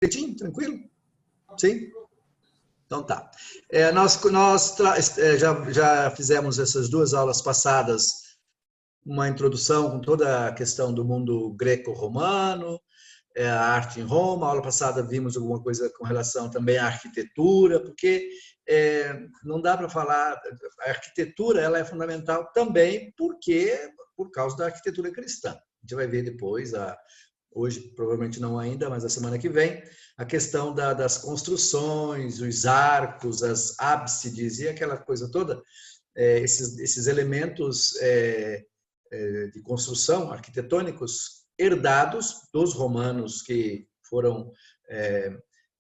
direitinho? Tranquilo? Sim? Então tá. Já fizemos essas duas aulas passadas, uma introdução com toda a questão do mundo greco-romano, a arte em Roma. A aula passada vimos alguma coisa com relação também à arquitetura, porque não dá para falar, a arquitetura ela é fundamental também por causa da arquitetura cristã. A gente vai ver depois, hoje provavelmente não ainda, mas a semana que vem, a questão das construções, os arcos, as ábsides e aquela coisa toda, esses elementos de construção arquitetônicos herdados dos romanos que foram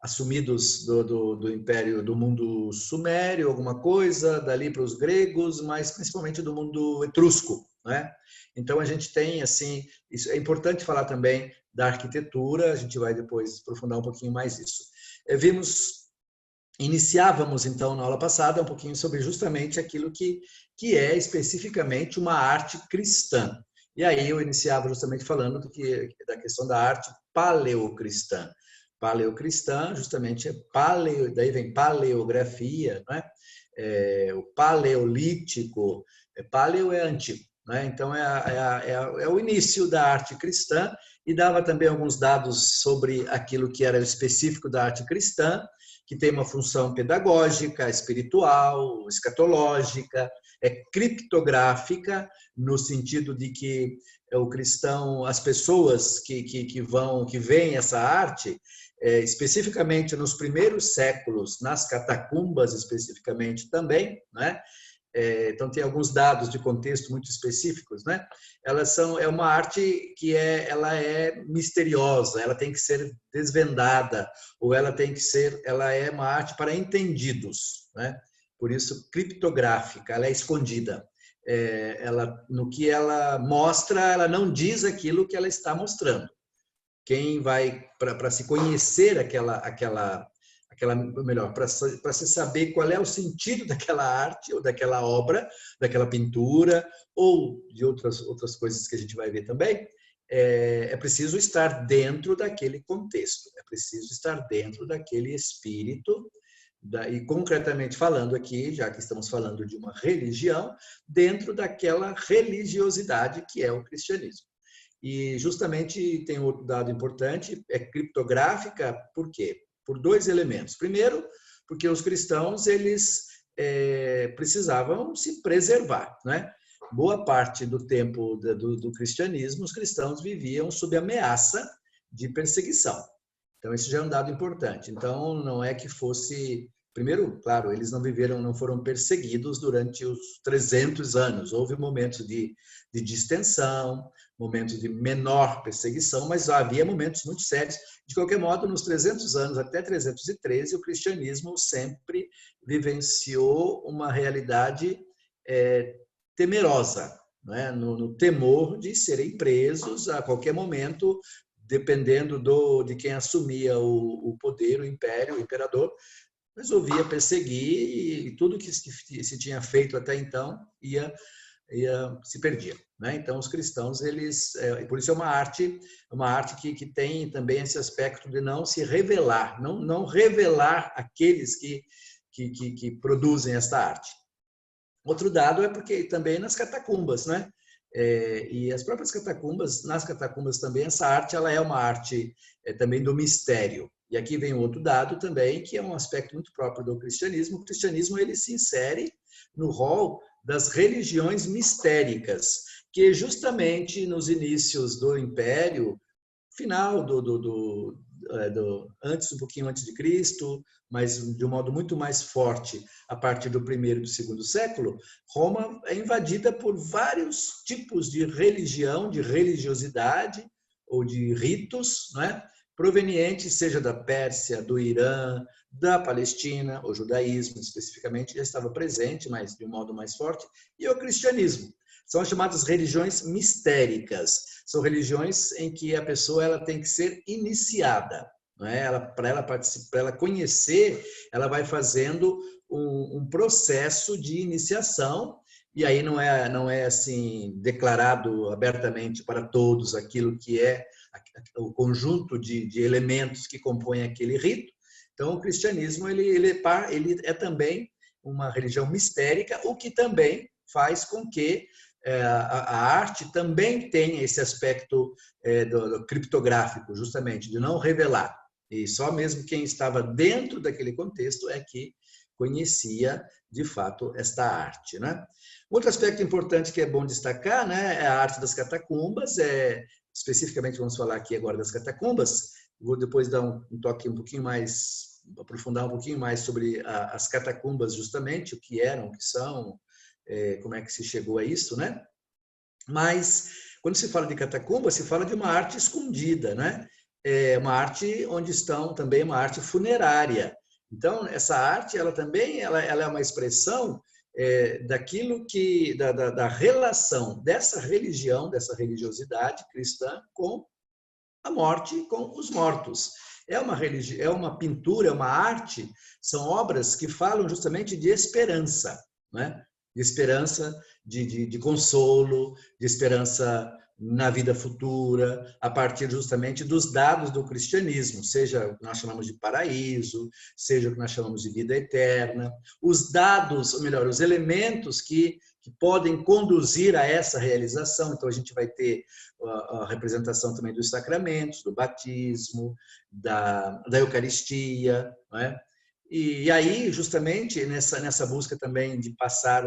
assumidos do império, do mundo sumério, alguma coisa, dali para os gregos, mas principalmente do mundo etrusco, né? Então a gente tem assim, isso é importante falar também da arquitetura, a gente vai depois aprofundar um pouquinho mais isso. Iniciávamos então na aula passada um pouquinho sobre justamente aquilo que é especificamente uma arte cristã. E aí eu iniciava justamente falando da questão da arte paleocristã. Paleocristã, justamente daí vem paleografia, né? O paleolítico, paleo é antigo, né? Então é o início da arte cristã, e dava também alguns dados sobre aquilo que era específico da arte cristã, que tem uma função pedagógica, espiritual, escatológica, criptográfica, no sentido de que o cristão, as pessoas que veem essa arte, especificamente nos primeiros séculos, nas catacumbas especificamente também, né? Então tem alguns dados de contexto muito específicos, né? É uma arte que ela é misteriosa, ela tem que ser desvendada, ou ela é uma arte para entendidos, né? Por isso criptográfica, ela é escondida. No que ela mostra, ela não diz aquilo que ela está mostrando. Quem vai para se conhecer melhor, para se saber qual é o sentido daquela arte ou daquela obra, daquela pintura ou de outras coisas que a gente vai ver também, é preciso estar dentro daquele contexto, é preciso estar dentro daquele espírito, e concretamente falando aqui, já que estamos falando de uma religião, dentro daquela religiosidade que é o cristianismo. E justamente tem outro dado importante, é criptográfica, por quê? Por dois elementos. Primeiro, porque os cristãos eles precisavam se preservar, né? Boa parte do tempo do cristianismo, os cristãos viviam sob ameaça de perseguição. Então, isso já é um dado importante. Então, não é que fosse... Primeiro, claro, eles não foram perseguidos durante os 300 anos. Houve momentos de distensão, momentos de menor perseguição, mas havia momentos muito sérios. De qualquer modo, nos 300 anos até 313, o cristianismo sempre vivenciou uma realidade temerosa, né? No temor de serem presos a qualquer momento, dependendo de quem assumia o poder, o império, o imperador, resolvia perseguir, e tudo que se tinha feito até então se perdia, né? Então os cristãos por isso é uma arte que tem também esse aspecto de não se revelar, não revelar aqueles que produzem esta arte. Outro dado é porque também nas catacumbas, né? E as próprias catacumbas, nas catacumbas também essa arte ela é uma arte também do mistério. E aqui vem outro dado também, que é um aspecto muito próprio do cristianismo. O cristianismo ele se insere no rol das religiões mistéricas, que justamente nos inícios do Império, final um pouquinho antes de Cristo, mas de um modo muito mais forte a partir do primeiro e do segundo século, Roma é invadida por vários tipos de religião, de religiosidade ou de ritos, né? Provenientes, seja da Pérsia, do Irã, da Palestina, o judaísmo especificamente já estava presente, mas de um modo mais forte, e o cristianismo. São as chamadas religiões mistéricas. São religiões em que a pessoa ela tem que ser iniciada, não é? Para ela participar, para ela conhecer, ela vai fazendo um processo de iniciação, e aí não é assim declarado abertamente para todos aquilo que é o conjunto de elementos que compõem aquele rito. Então, o cristianismo ele é também uma religião mistérica, o que também faz com que a arte também tenha esse aspecto do criptográfico, justamente, de não revelar. E só mesmo quem estava dentro daquele contexto é que conhecia, de fato, esta arte, né? Outro aspecto importante que é bom destacar, né, é a arte das catacumbas. Especificamente, vamos falar aqui agora das catacumbas. Vou depois dar um toque um pouquinho mais, aprofundar um pouquinho mais sobre as catacumbas, justamente, o que eram, o que são, como é que se chegou a isso, né? Mas, quando se fala de catacumba, se fala de uma arte escondida, né? Uma arte onde estão também uma arte funerária. Então, essa arte, ela também ela é uma expressão daquilo que, da relação dessa religião, dessa religiosidade cristã com a morte, com os mortos. É uma pintura, é uma arte, são obras que falam justamente de esperança, né? De esperança, de consolo, de esperança na vida futura, a partir justamente dos dados do cristianismo, seja o que nós chamamos de paraíso, seja o que nós chamamos de vida eterna, os dados, ou melhor, os elementos que podem conduzir a essa realização. Então, a gente vai ter a representação também dos sacramentos, do batismo, da Eucaristia, não é? E aí, justamente, nessa busca também de passar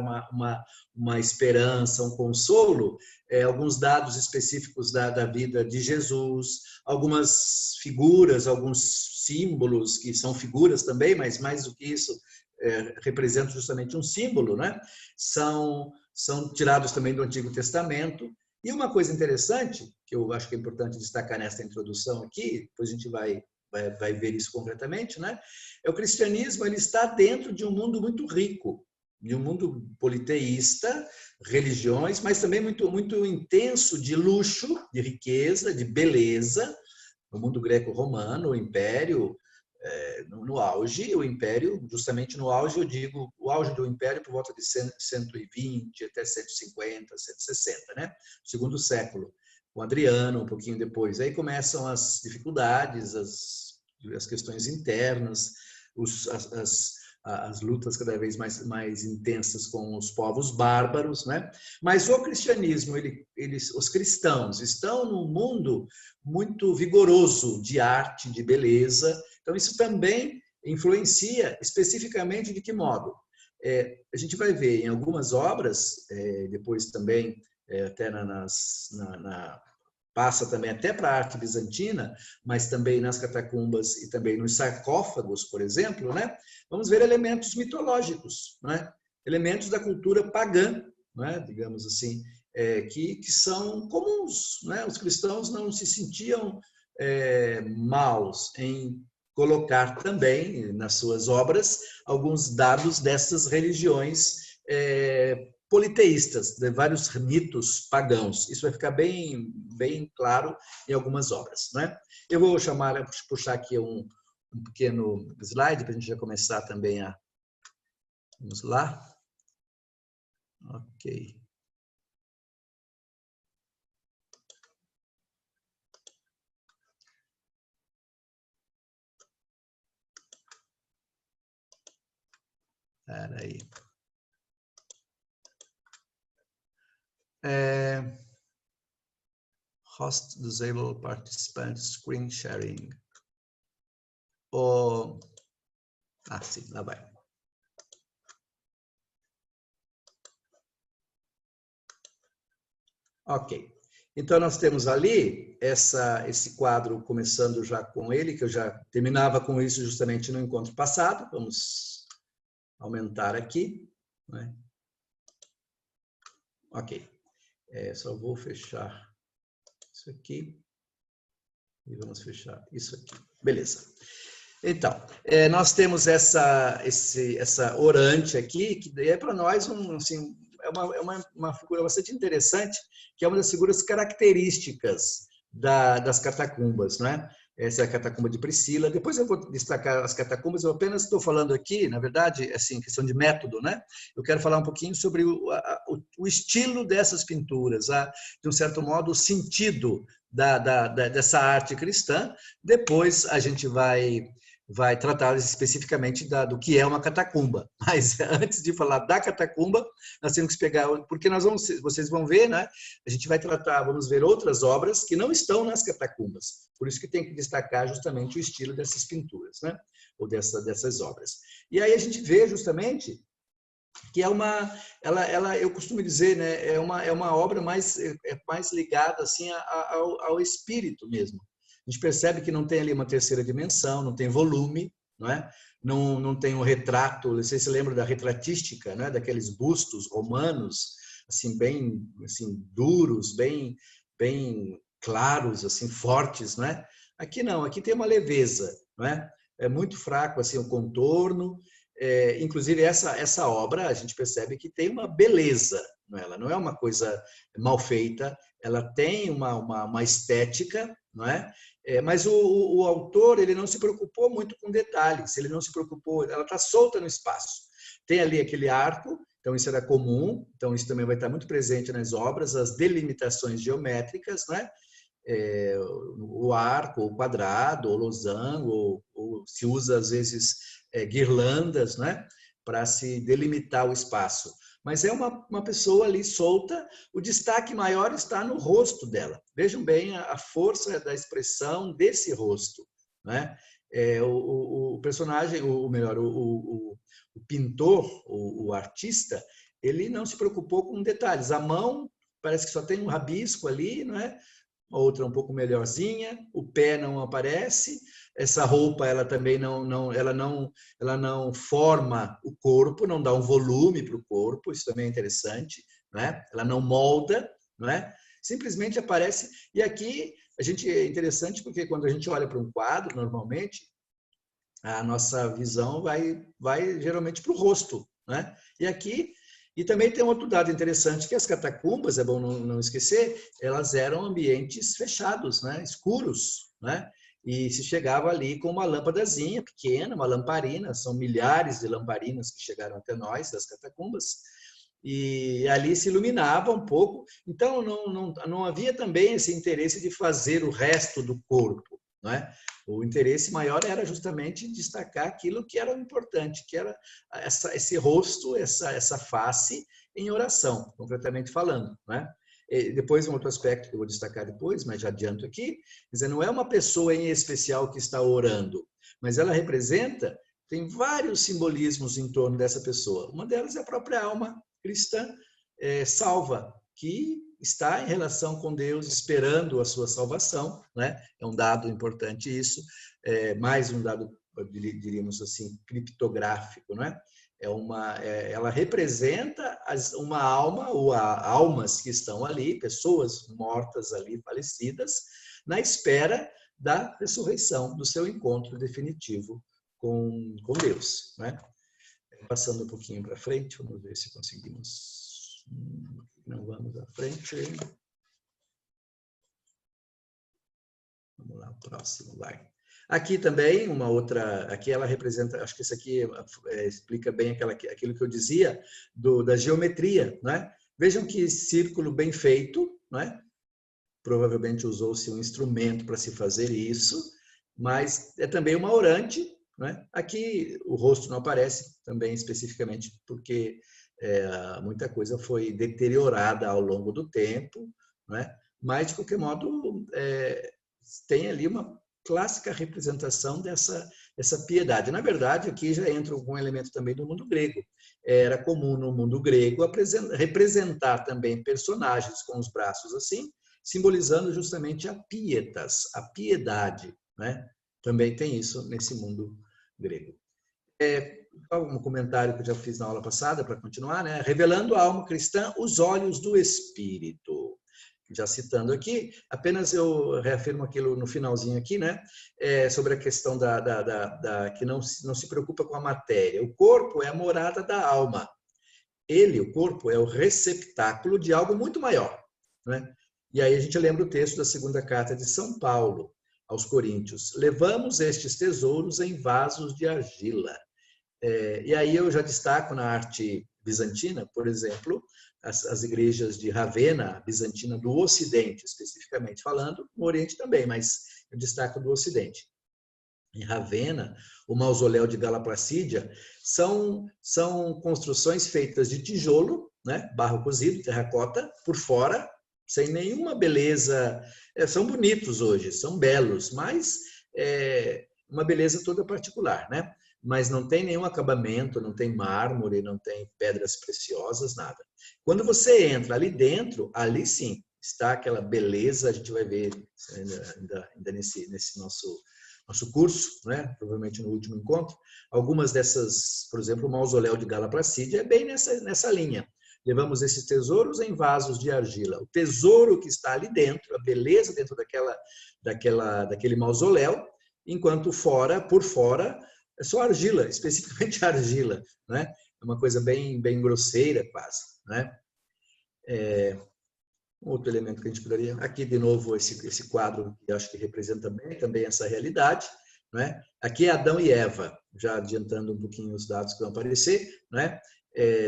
uma esperança, um consolo, alguns dados específicos da vida de Jesus, algumas figuras, alguns símbolos, que são figuras também, mas mais do que isso, representam justamente um símbolo, né? São tirados também do Antigo Testamento. E uma coisa interessante, que eu acho que é importante destacar nesta introdução aqui, depois a gente vai ver isso concretamente, né? O cristianismo ele está dentro de um mundo muito rico, de um mundo politeísta, religiões, mas também muito, muito intenso de luxo, de riqueza, de beleza. No mundo greco-romano, o império, no auge, o império, justamente no auge, eu digo, o auge do império por volta de 120 até 150, 160, né? Segundo século. Com Adriano, um pouquinho depois. Aí começam as dificuldades, as questões internas, as lutas cada vez mais intensas com os povos bárbaros, né? Mas o cristianismo, os cristãos estão num mundo muito vigoroso de arte, de beleza. Então, isso também influencia especificamente de que modo? A gente vai ver em algumas obras, depois também até passa também até para a arte bizantina, mas também nas catacumbas e também nos sarcófagos, por exemplo, né? Vamos ver elementos mitológicos, né? Elementos da cultura pagã, né? Digamos assim, que são comuns, né? Os cristãos não se sentiam maus em colocar também nas suas obras alguns dados dessas religiões politeístas, de vários mitos pagãos. Isso vai ficar bem claro em algumas obras, né? Eu vou puxar aqui um pequeno slide para a gente já começar também a... Vamos lá. Ok. Espera aí. Host disable participant screen sharing. Sim, lá vai. Ok. Então, nós temos ali esse quadro, começando já com ele, que eu já terminava com isso justamente no encontro passado. Vamos aumentar aqui, né? Ok. Só vou fechar isso aqui e vamos fechar isso aqui. Beleza. Então, nós temos essa orante aqui, que é para nós assim, uma figura bastante interessante, que é uma das figuras características das catacumbas, né? Essa é a catacumba de Priscila. Depois eu vou destacar as catacumbas, eu apenas estou falando aqui, na verdade, assim, questão de método, né? Eu quero falar um pouquinho sobre o estilo dessas pinturas, de um certo modo, o sentido dessa arte cristã. Depois a gente vai tratar especificamente do que é uma catacumba. Mas antes de falar da catacumba, nós temos que pegar, porque vocês vão ver, né? A gente vamos ver outras obras que não estão nas catacumbas. Por isso que tem que destacar justamente o estilo dessas pinturas, né? Ou dessas obras. E aí a gente vê justamente que eu costumo dizer, né? É uma obra mais ligada assim ao espírito mesmo. A gente percebe que não tem ali uma terceira dimensão, não tem volume, não é? Não tem um retrato. Vocês se lembram da retratística, né? Daqueles bustos romanos, assim bem assim duros, bem claros, assim fortes, não é? Aqui não, aqui tem uma leveza, não é? É muito fraco assim o contorno. Inclusive essa obra a gente percebe que tem uma beleza, não é? Ela não é uma coisa mal feita, ela tem uma estética, não é? Mas o autor ele não se preocupou muito com detalhes, ele não se preocupou, ela está solta no espaço. Tem ali aquele arco, então isso era comum, então isso também vai estar muito presente nas obras, as delimitações geométricas, né? O arco, o quadrado, o losango, ou se usa às vezes guirlandas, né? Para se delimitar o espaço. Mas é uma pessoa ali solta, o destaque maior está no rosto dela. Vejam bem a força da expressão desse rosto, né? O personagem, ou melhor, o pintor, o artista, ele não se preocupou com detalhes. A mão parece que só tem um rabisco ali, não é? A outra um pouco melhorzinha, o pé não aparece, essa roupa ela também ela não forma o corpo, não dá um volume para o corpo, isso também é interessante, né? Ela não molda, não é? Simplesmente aparece. E aqui é interessante porque quando a gente olha para um quadro, normalmente a nossa visão vai geralmente para o rosto, né? E aqui e também tem outro dado interessante, que as catacumbas, é bom não esquecer, elas eram ambientes fechados, né? Escuros, né? E se chegava ali com uma lâmpadazinha pequena, uma lamparina, são milhares de lamparinas que chegaram até nós, das catacumbas, e ali se iluminava um pouco. Então, não havia também esse interesse de fazer o resto do corpo, não é? O interesse maior era justamente destacar aquilo que era importante, que era esse rosto, essa face em oração, concretamente falando, né? E depois, um outro aspecto que eu vou destacar depois, mas já adianto aqui, quer dizer, não é uma pessoa em especial que está orando, mas ela representa, tem vários simbolismos em torno dessa pessoa. Uma delas é a própria alma cristã salva, que está em relação com Deus, esperando a sua salvação, né? É um dado importante isso, mais um dado, diríamos assim, criptográfico, né? Ela representa uma alma, ou almas que estão ali, pessoas mortas ali, falecidas, na espera da ressurreição, do seu encontro definitivo com Deus, né? Passando um pouquinho para frente, vamos ver se conseguimos. Não vamos à frente. Vamos lá, o próximo, vai. Aqui também, uma outra, aqui ela representa, acho que isso aqui explica bem aquilo que eu dizia, da geometria, né? Vejam que círculo bem feito, né? Provavelmente usou-se um instrumento para se fazer isso, mas é também uma orante, né? Aqui o rosto não aparece também especificamente porque muita coisa foi deteriorada ao longo do tempo, né? Mas, de qualquer modo, tem ali uma clássica representação dessa piedade. Na verdade, aqui já entra algum elemento também do mundo grego. Era comum no mundo grego representar também personagens com os braços assim, simbolizando justamente a pietas, a piedade, né? Também tem isso nesse mundo grego. Um comentário que eu já fiz na aula passada, para continuar, né? Revelando a alma cristã os olhos do Espírito. Já citando aqui, apenas eu reafirmo aquilo no finalzinho aqui, né? Sobre a questão que não se preocupa com a matéria. O corpo é a morada da alma. O corpo, é o receptáculo de algo muito maior, né? E aí a gente lembra o texto da segunda carta de São Paulo aos Coríntios. Levamos estes tesouros em vasos de argila. E aí eu já destaco na arte bizantina, por exemplo, as igrejas de Ravenna, bizantina do Ocidente, especificamente falando, no Oriente também, mas eu destaco do Ocidente. Em Ravenna, o mausoléu de Gala Placídia são construções feitas de tijolo, né, barro cozido, terracota, por fora, sem nenhuma beleza. São bonitos hoje, são belos, mas uma beleza toda particular, né? Mas não tem nenhum acabamento, não tem mármore, não tem pedras preciosas, nada. Quando você entra ali dentro, ali sim, está aquela beleza, a gente vai ver ainda nesse nosso curso, né? Provavelmente no último encontro, algumas dessas, por exemplo, o mausoléu de Gala Placídia é bem nessa linha. Levamos esses tesouros em vasos de argila. O tesouro que está ali dentro, a beleza dentro daquele mausoléu, enquanto por fora, é só argila, especificamente argila, né? É uma coisa bem grosseira quase, né? Outro elemento que a gente poderia... Aqui, de novo, esse quadro que eu acho que representa bem também essa realidade, né? Aqui é Adão e Eva, já adiantando um pouquinho os dados que vão aparecer, né?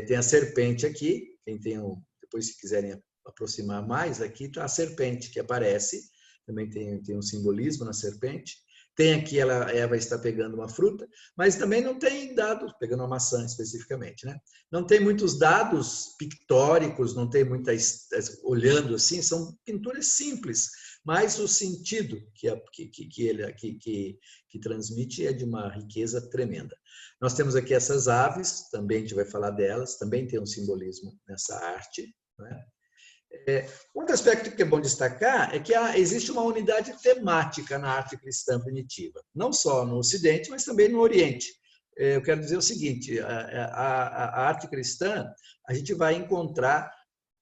Tem a serpente aqui, depois se quiserem aproximar mais, aqui está a serpente que aparece, também tem um simbolismo na serpente. Tem aqui, Eva está pegando uma fruta, mas também não tem dados, pegando uma maçã especificamente, né? Não tem muitos dados pictóricos, não tem olhando assim, são pinturas simples, mas o sentido que transmite é de uma riqueza tremenda. Nós temos aqui essas aves, também a gente vai falar delas, também tem um simbolismo nessa arte, né? Outro aspecto que é bom destacar é que existe uma unidade temática na arte cristã primitiva, não só no Ocidente, mas também no Oriente. Eu quero dizer o seguinte, a arte cristã, a gente vai encontrar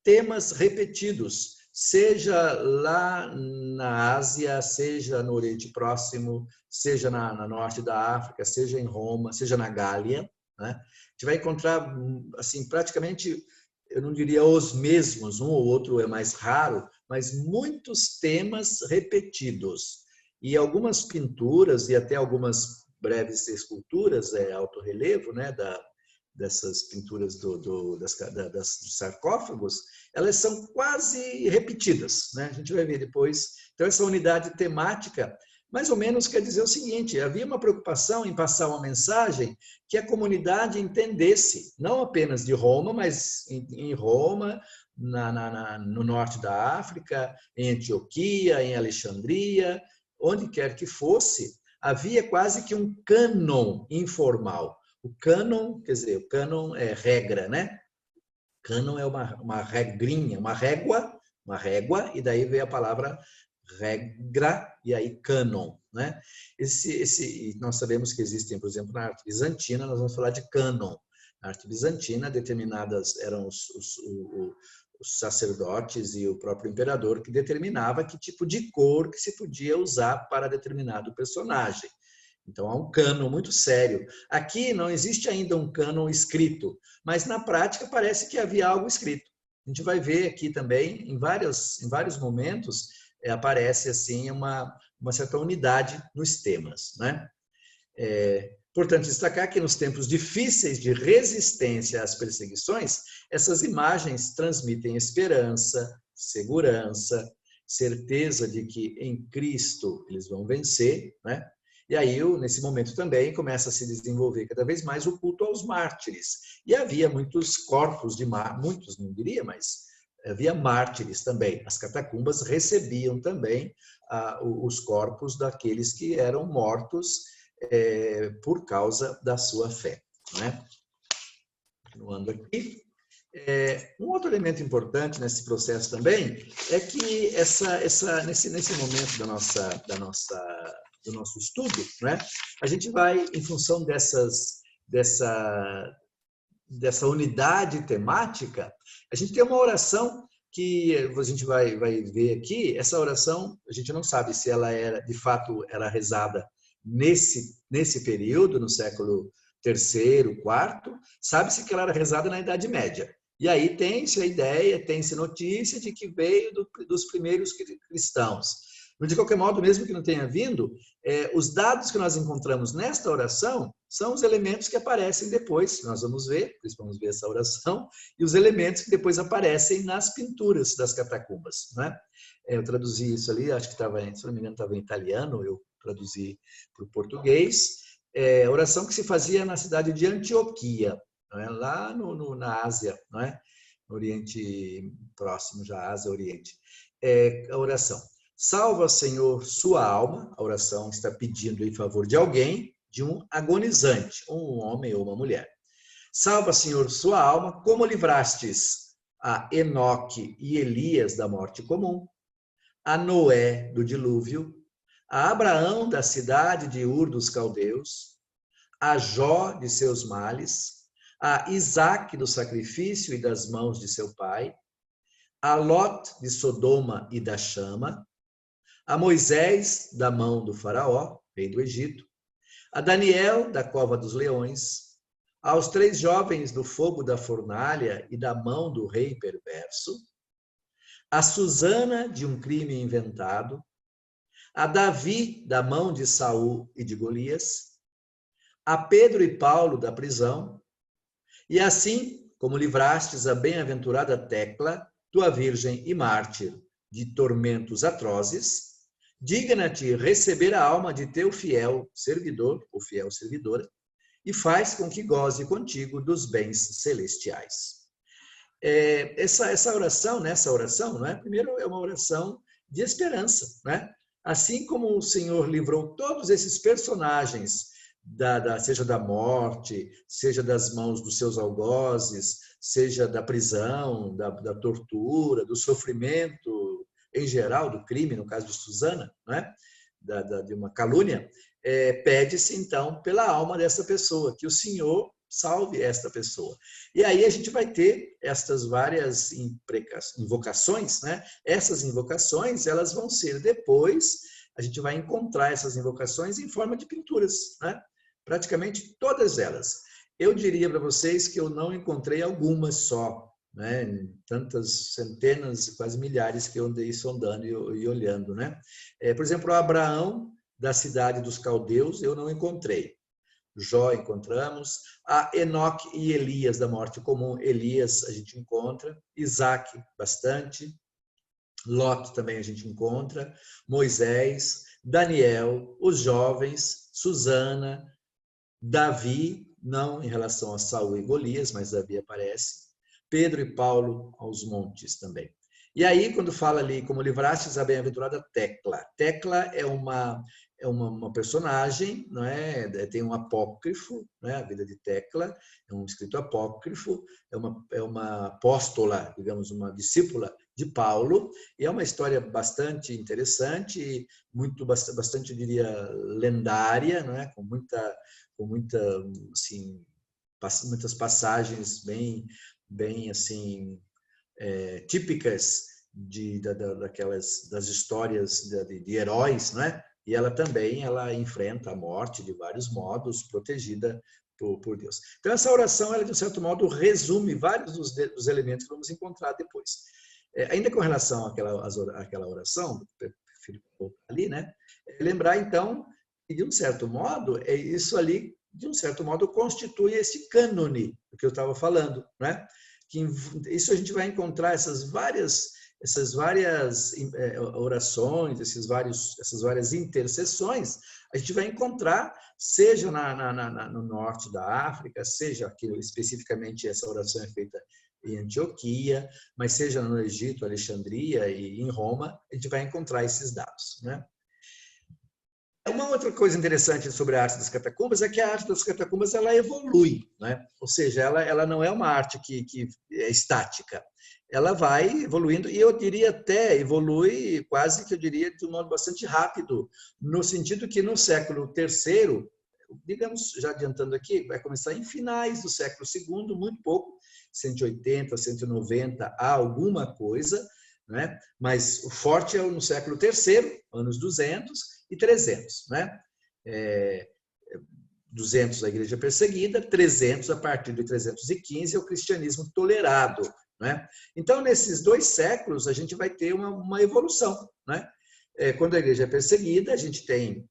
temas repetidos, seja lá na Ásia, seja no Oriente Próximo, seja na norte da África, seja em Roma, seja na Gália, né? A gente vai encontrar, assim, praticamente, eu não diria os mesmos, um ou outro é mais raro, mas muitos temas repetidos. E algumas pinturas e até algumas breves esculturas, alto relevo, né, dessas pinturas dos sarcófagos, elas são quase repetidas, né? A gente vai ver depois. Então, essa unidade temática, mais ou menos, quer dizer o seguinte: havia uma preocupação em passar uma mensagem que a comunidade entendesse, não apenas de Roma, mas em Roma, no norte da África, em Antioquia, em Alexandria, onde quer que fosse, havia quase que um cânon informal. O cânon, quer dizer, o cânon é regra, né? Cânon é uma regrinha, uma régua, e daí veio a palavra regra, e aí cânon, né? Nós sabemos que existem, por exemplo, na arte bizantina, nós vamos falar de cânon. Na arte bizantina, determinadas eram os sacerdotes e o próprio imperador que determinava que tipo de cor que se podia usar para determinado personagem. Então, há um cânon muito sério. Aqui não existe ainda um cânon escrito, mas na prática parece que havia algo escrito. A gente vai ver aqui também, em vários momentos, aparece assim uma certa unidade nos temas, né? Importante destacar que nos tempos difíceis de resistência às perseguições, essas imagens transmitem esperança, segurança, certeza de que em Cristo eles vão vencer, né? E aí, nesse momento também, começa a se desenvolver cada vez mais o culto aos mártires. E havia muitos corpos de mártires, muitos não diria, mas havia mártires também. As catacumbas recebiam também os corpos daqueles que eram mortos por causa da sua fé, né? Continuando aqui. Um outro elemento importante nesse processo também é que nesse momento do nosso estudo, né, a gente vai, em função dessa unidade temática, a gente tem uma oração que a gente vai ver aqui. Essa oração, a gente não sabe se ela de fato era rezada nesse período, no século III, IV, sabe-se que ela era rezada na Idade Média. E aí tem-se a ideia, tem-se notícia de que veio dos primeiros cristãos. Mas, de qualquer modo, mesmo que não tenha vindo, os dados que nós encontramos nesta oração são os elementos que aparecem depois, nós vamos ver essa oração, e os elementos que depois aparecem nas pinturas das catacumbas, né? Eu traduzi isso ali, acho que estava, se não me engano, estava em italiano, eu traduzi para o português. Oração que se fazia na cidade de Antioquia, não é? Lá na Ásia, não é? No Oriente Próximo, já Ásia, Oriente. A oração. Salva, Senhor, sua alma. A oração está pedindo em favor de alguém, de um agonizante, um homem ou uma mulher. Salva, Senhor, sua alma, como livrastes a Enoque e Elias da morte comum, a Noé do dilúvio, a Abraão da cidade de Ur dos Caldeus, a Jó de seus males, a Isaque do sacrifício e das mãos de seu pai, a Lot de Sodoma e da chama, a Moisés da mão do faraó, rei do Egito, a Daniel da cova dos leões, aos 3 jovens do fogo da fornalha e da mão do rei perverso, a Susana de um crime inventado, a Davi da mão de Saul e de Golias, a Pedro e Paulo da prisão, e assim como livrastes a bem-aventurada Tecla, tua virgem e mártir, de tormentos atrozes, digna-te receber a alma de teu fiel servidor, ou fiel servidora, e faz com que goze contigo dos bens celestiais. Essa oração, nessa oração, não é? Primeiro é uma oração de esperança, né? Assim como o Senhor livrou todos esses personagens, seja da morte, seja das mãos dos seus algozes, seja da prisão, da tortura, do sofrimento em geral, do crime, no caso de Susana, né? De uma calúnia, pede-se então pela alma dessa pessoa, que o Senhor salve esta pessoa. E aí a gente vai ter estas várias invocações, né? Essas invocações, elas vão ser depois, a gente vai encontrar essas invocações em forma de pinturas, né? Praticamente todas elas. Eu diria para vocês que eu não encontrei algumas só, né? Tantas centenas, quase milhares que eu andei sondando e olhando, né? Por exemplo, o Abraão da cidade dos caldeus, eu não encontrei. Jó encontramos, a Enoque e Elias da morte comum, Elias a gente encontra, Isaque bastante, Lot também a gente encontra, Moisés, Daniel, os jovens, Susana, Davi, não em relação a Saul e Golias, mas Davi aparece, Pedro e Paulo aos montes também. E aí, quando fala ali, como livrastes a bem-aventurada Tecla. Tecla é uma personagem, não é? Tem um apócrifo, né? A vida de Tecla, é um escrito apócrifo, é uma apóstola, digamos, uma discípula de Paulo, e é uma história bastante interessante, bastante, eu diria, lendária, não é? Com muita assim, muitas passagens bem assim, típicas das histórias de heróis, né? E ela também enfrenta a morte de vários modos, protegida por Deus. Então, essa oração, ela, de um certo modo, resume vários dos elementos que vamos encontrar depois. Ainda com relação àquela oração, prefiro colocar ali, né? Lembrar, então, que, de um certo modo, isso ali, de um certo modo, constitui esse cânone do que eu estava falando, né? Que isso a gente vai encontrar essas várias orações, essas várias intercessões, a gente vai encontrar, seja no norte da África, seja aqui especificamente essa oração é feita em Antioquia, mas seja no Egito, Alexandria e em Roma, a gente vai encontrar esses dados, né? Uma outra coisa interessante sobre a arte das catacumbas é que a arte das catacumbas ela evolui, né? Ou seja, ela não é uma arte que é estática, ela vai evoluindo e eu diria até evolui quase que eu diria de um modo bastante rápido, no sentido que no século III, digamos, já adiantando aqui, vai começar em finais do século II, muito pouco, 180, 190, há alguma coisa, né? Mas o forte é no século III, anos 200 e 300, né? 200 a igreja perseguida, 300 a partir de 315 é o cristianismo tolerado, né? Então, nesses 2 séculos, a gente vai ter uma evolução, né? Quando a igreja é perseguida, a gente tem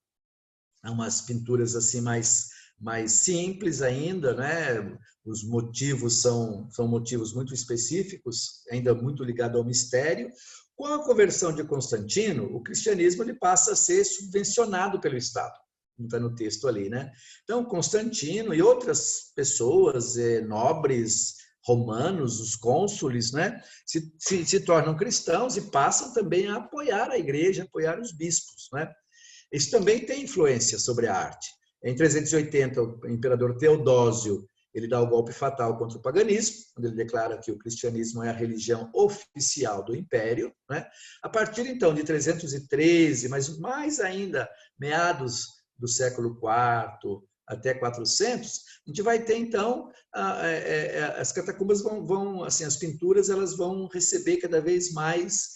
umas pinturas assim mais mais simples ainda, né? Os motivos são motivos muito específicos, ainda muito ligado ao mistério. Com a conversão de Constantino, o cristianismo ele passa a ser subvencionado pelo Estado, como está no texto ali, né? Então, Constantino e outras pessoas, nobres romanos, os cônsules, né, se tornam cristãos e passam também a apoiar a igreja, apoiar os bispos, né? Isso também tem influência sobre a arte. Em 380, o imperador Teodósio ele dá o golpe fatal contra o paganismo, quando ele declara que o cristianismo é a religião oficial do império, né? A partir então de 313, mas mais ainda meados do século IV até 400, a gente vai ter então as catacumbas vão assim, as pinturas elas vão receber cada vez mais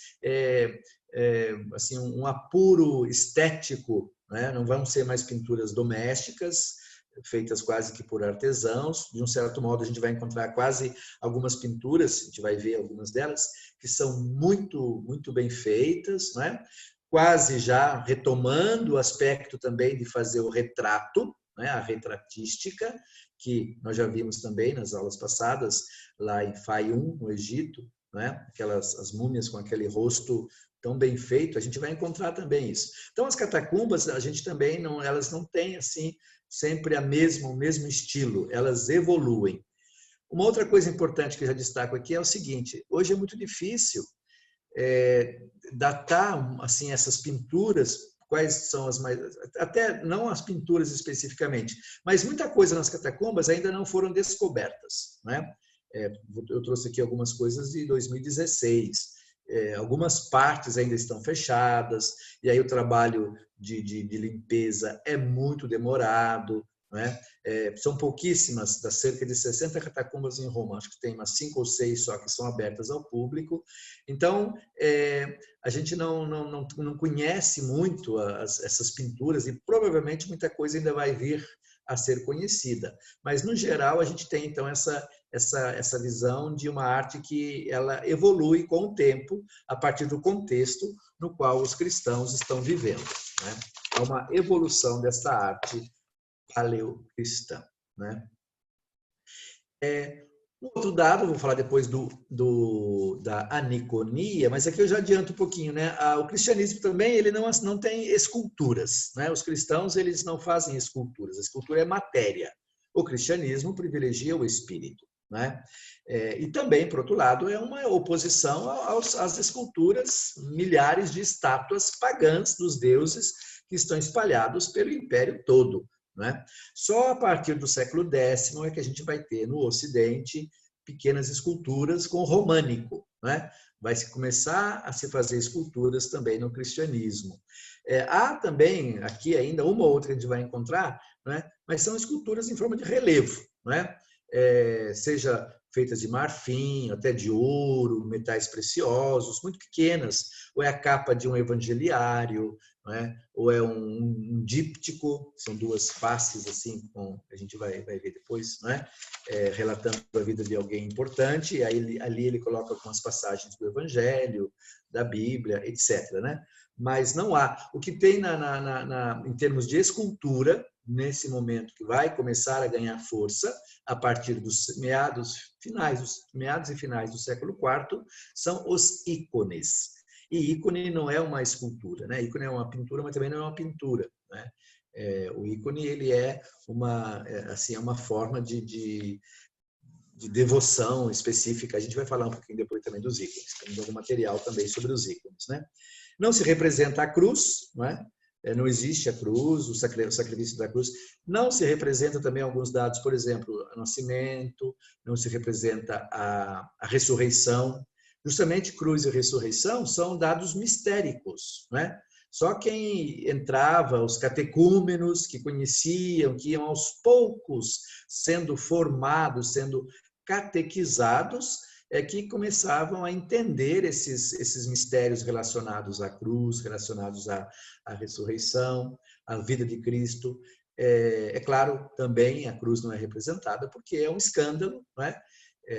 assim um apuro estético, né? Não vão ser mais pinturas domésticas feitas quase que por artesãos. De um certo modo, a gente vai encontrar quase algumas pinturas, a gente vai ver algumas delas, que são muito bem feitas, né? Quase já retomando o aspecto também de fazer o retrato, né? A retratística, que nós já vimos também nas aulas passadas, lá em Fayum, no Egito, né? As múmias com aquele rosto tão bem feito, a gente vai encontrar também isso. Então, as catacumbas, a gente também elas não têm assim sempre o mesmo estilo, elas evoluem. Uma outra coisa importante que eu já destaco aqui é o seguinte: hoje é muito difícil datar assim essas pinturas, quais são as mais, até não as pinturas especificamente, mas muita coisa nas catacumbas ainda não foram descobertas, né? Eu trouxe aqui algumas coisas de 2016. Algumas partes ainda estão fechadas, e aí o trabalho de limpeza é muito demorado, né? São pouquíssimas, das cerca de 60 catacumbas em Roma, acho que tem umas 5 ou 6 só que são abertas ao público. Então, a gente não conhece muito essas pinturas, e provavelmente muita coisa ainda vai vir a ser conhecida. Mas, no geral, a gente tem, então, essa visão de uma arte que ela evolui com o tempo, a partir do contexto no qual os cristãos estão vivendo, né? É uma evolução dessa arte paleocristã, né? Um outro dado, vou falar depois da aniconia, mas aqui eu já adianto um pouquinho, né? O cristianismo também ele não tem esculturas, né? Os cristãos eles não fazem esculturas, a escultura é matéria. O cristianismo privilegia o espírito, né? E também, por outro lado, é uma oposição às esculturas, milhares de estátuas pagãs dos deuses que estão espalhados pelo império todo, né? Só a partir do século X é que a gente vai ter no Ocidente pequenas esculturas com românico, né? Vai se começar a se fazer esculturas também no cristianismo. Há também aqui ainda uma ou outra que a gente vai encontrar, né? Mas são esculturas em forma de relevo, né? Seja feitas de marfim, até de ouro, metais preciosos, muito pequenas, ou é a capa de um evangeliário, né? Ou é um díptico, são duas faces assim, a gente vai ver depois, né? Relatando a vida de alguém importante, e aí ali ele coloca algumas passagens do Evangelho, da Bíblia, etc., né? Mas não há. O que tem em termos de escultura, nesse momento que vai começar a ganhar força, a partir dos meados e finais do século IV, são os ícones. E ícone não é uma escultura, né? Ícone é uma pintura, mas também não é uma pintura, né? O ícone ele é uma forma de devoção específica. A gente vai falar um pouquinho depois também dos ícones. Temos algum material também sobre os ícones, né? Não se representa a cruz, não é? Não existe a cruz, o sacrifício da cruz. Não se representa também alguns dados, por exemplo, o nascimento, não se representa a ressurreição. Justamente cruz e ressurreição são dados mistéricos, né? Só quem entrava, os catecúmenos que conheciam, que iam aos poucos sendo formados, sendo catequizados, que começavam a entender esses mistérios relacionados à cruz, relacionados à ressurreição, à vida de Cristo. Claro, também a cruz não é representada porque é um escândalo, não é?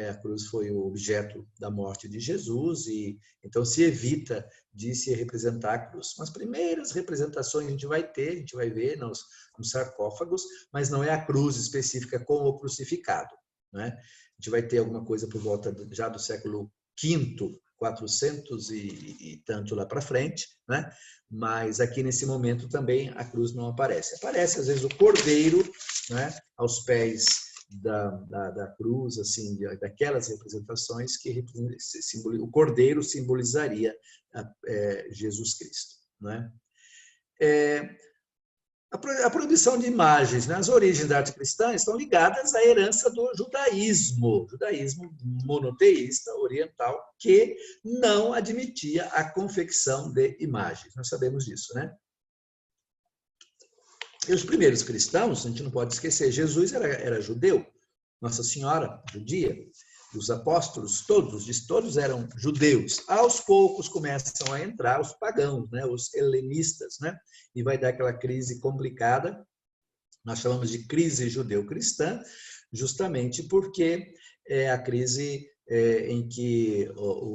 a cruz foi o objeto da morte de Jesus, e então se evita de se representar a cruz. Mas as primeiras representações a gente vai ver nos sarcófagos, mas não é a cruz específica com o crucificado, né? A gente vai ter alguma coisa por volta já do século V, 400 e tanto lá para frente, né? Mas aqui nesse momento também a cruz não aparece. Aparece às vezes o cordeiro, né? Aos pés da cruz, assim, daquelas representações que o cordeiro simbolizaria Jesus Cristo, né? A proibição de imagens, né? As origens da arte cristã estão ligadas à herança do judaísmo monoteísta oriental, que não admitia a confecção de imagens. Nós sabemos disso, né? E os primeiros cristãos, a gente não pode esquecer, Jesus era judeu, Nossa Senhora, judia, os apóstolos, todos eram judeus. Aos poucos começam a entrar os pagãos, né? Os helenistas, né? E vai dar aquela crise complicada, nós chamamos de crise judeu-cristã, justamente porque é a crise em que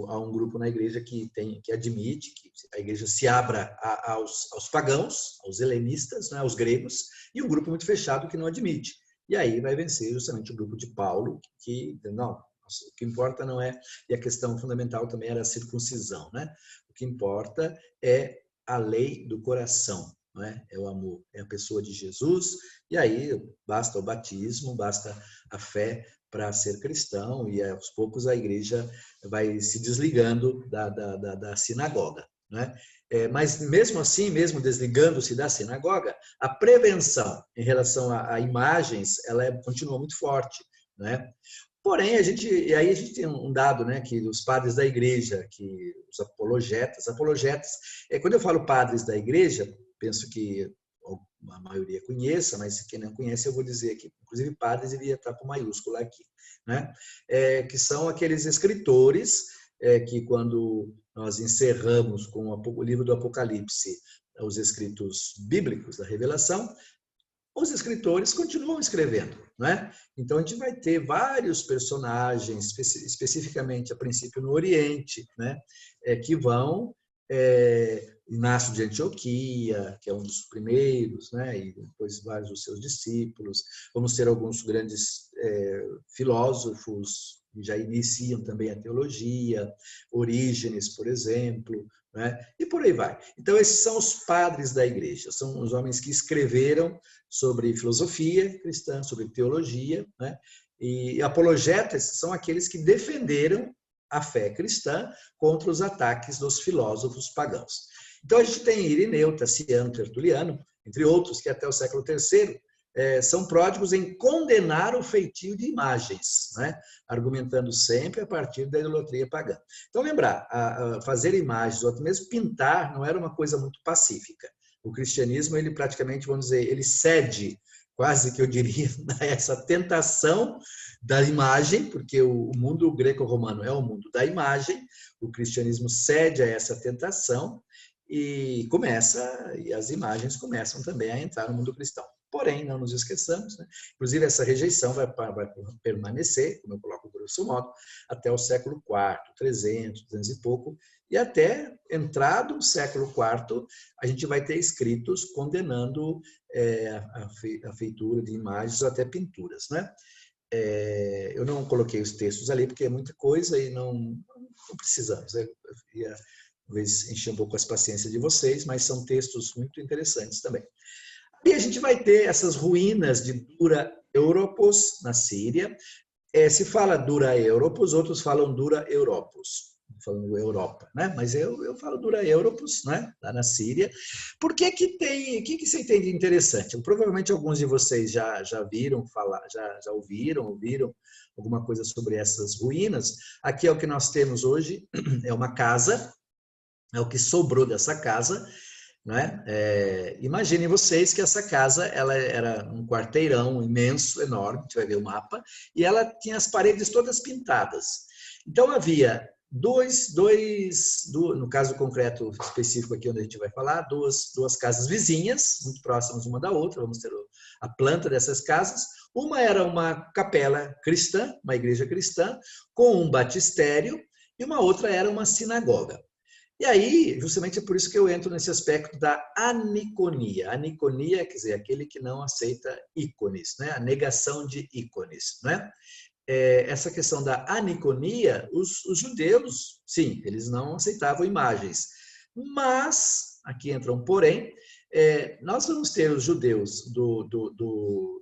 há um grupo na igreja que admite que a igreja se abra aos pagãos, aos helenistas, né, aos gregos, e um grupo muito fechado que não admite. E aí vai vencer justamente o grupo de Paulo, que não, o que importa não é, e a questão fundamental também era a circuncisão, né? O que importa é a lei do coração, não é? É o amor, é a pessoa de Jesus, e aí basta o batismo, basta a fé para ser cristão, e aos poucos a igreja vai se desligando da sinagoga, né? Mas mesmo assim, mesmo desligando-se da sinagoga, a prevenção em relação a imagens, ela continua muito forte, né? Porém, a gente tem um dado, né, que os padres da igreja, que os apologetas, quando eu falo padres da igreja, penso que a maioria conheça, mas quem não conhece eu vou dizer aqui, inclusive padres devia estar com maiúscula aqui, né? Que são aqueles escritores que quando nós encerramos com o livro do Apocalipse, os escritos bíblicos da Revelação, os escritores continuam escrevendo, né? Então a gente vai ter vários personagens, especificamente a princípio no Oriente, né? Que vão Inácio de Antioquia, que é um dos primeiros, né? E depois vários dos seus discípulos. Vamos ter alguns grandes filósofos que já iniciam também a teologia, Orígenes, por exemplo, né? E por aí vai. Então esses são os padres da igreja, são os homens que escreveram sobre filosofia cristã, sobre teologia, né? E apologetas são aqueles que defenderam a fé cristã contra os ataques dos filósofos pagãos. Então a gente tem Irineu, Taciano, Tertuliano, entre outros, que até o século III são pródigos em condenar o feitio de imagens, né? Argumentando sempre a partir da idolatria pagã. Então lembrar, fazer imagens, ou até mesmo pintar, não era uma coisa muito pacífica. O cristianismo, ele praticamente, vamos dizer, ele cede, quase que eu diria, a essa tentação da imagem, porque o mundo greco-romano é o mundo da imagem, o cristianismo cede a essa tentação e as imagens começam também a entrar no mundo cristão. Porém, não nos esqueçamos, né? Inclusive essa rejeição vai permanecer, como eu coloco grosso modo, até o século IV, 300, 200 e pouco, e até entrado o século IV, a gente vai ter escritos condenando a feitura de imagens ou até pinturas, né? Eu não coloquei os textos ali porque é muita coisa e não precisamos. Eu ia talvez encher um pouco as paciências de vocês, mas são textos muito interessantes também. E a gente vai ter essas ruínas de Dura Europos na Síria. Se fala Dura Europos, outros falam Dura Europos, falando Europa, né? Mas eu falo Dura Europos, né? Lá na Síria. Por que você entende interessante? Provavelmente alguns de vocês já viram falar, já ouviram alguma coisa sobre essas ruínas. Aqui é o que nós temos hoje, é uma casa, é o que sobrou dessa casa, né? Imaginem vocês que essa casa ela era um quarteirão imenso, enorme, a gente vai ver o mapa, e ela tinha as paredes todas pintadas. Então havia no caso concreto específico aqui onde a gente vai falar, duas casas vizinhas, muito próximas uma da outra, vamos ter a planta dessas casas, Uma era uma capela cristã, uma igreja cristã, com um batistério, e uma outra era uma sinagoga. E aí, justamente é por isso que eu entro nesse aspecto da aniconia. Aniconia quer dizer aquele que não aceita ícones, né? A negação de ícones, né? Essa questão da aniconia, os judeus, sim, eles não aceitavam imagens. Mas, aqui entra um porém, nós vamos ter os judeus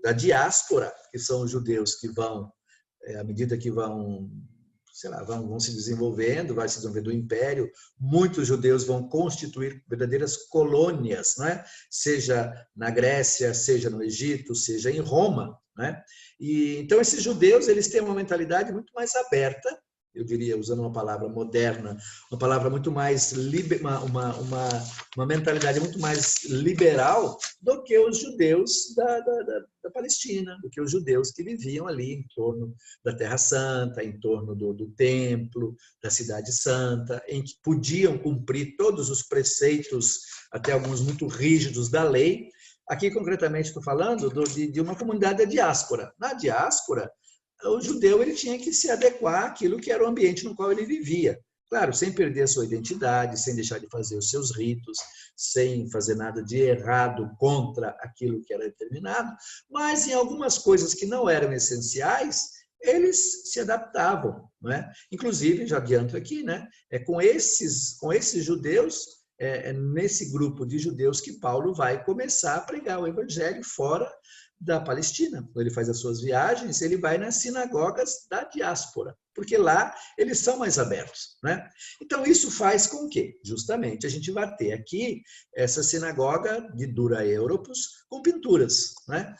da diáspora, que são os judeus que vão, à medida que vão, sei lá, vão se desenvolvendo, vai se desenvolvendo o império, muitos judeus vão constituir verdadeiras colônias, né? Seja na Grécia, seja no Egito, seja em Roma, né? E então esses judeus, eles têm uma mentalidade muito mais aberta, eu diria, usando uma palavra moderna, uma palavra muito mais uma mentalidade muito mais liberal do que os judeus da Palestina, do que os judeus que viviam ali em torno da Terra Santa, em torno do templo, da Cidade Santa, em que podiam cumprir todos os preceitos, até alguns muito rígidos da lei. Aqui, concretamente, estou falando de uma comunidade da diáspora. Na diáspora, o judeu ele tinha que se adequar àquilo que era o ambiente no qual ele vivia. Claro, sem perder a sua identidade, sem deixar de fazer os seus ritos, sem fazer nada de errado contra aquilo que era determinado, mas em algumas coisas que não eram essenciais, eles se adaptavam, não é? Inclusive, já adianto aqui, né? Com esses judeus, nesse grupo de judeus que Paulo vai começar a pregar o evangelho fora da Palestina. Quando ele faz as suas viagens, ele vai nas sinagogas da diáspora, porque lá eles são mais abertos, né? Então, isso faz com que, justamente, a gente vá ter aqui essa sinagoga de Dura Europos com pinturas, né?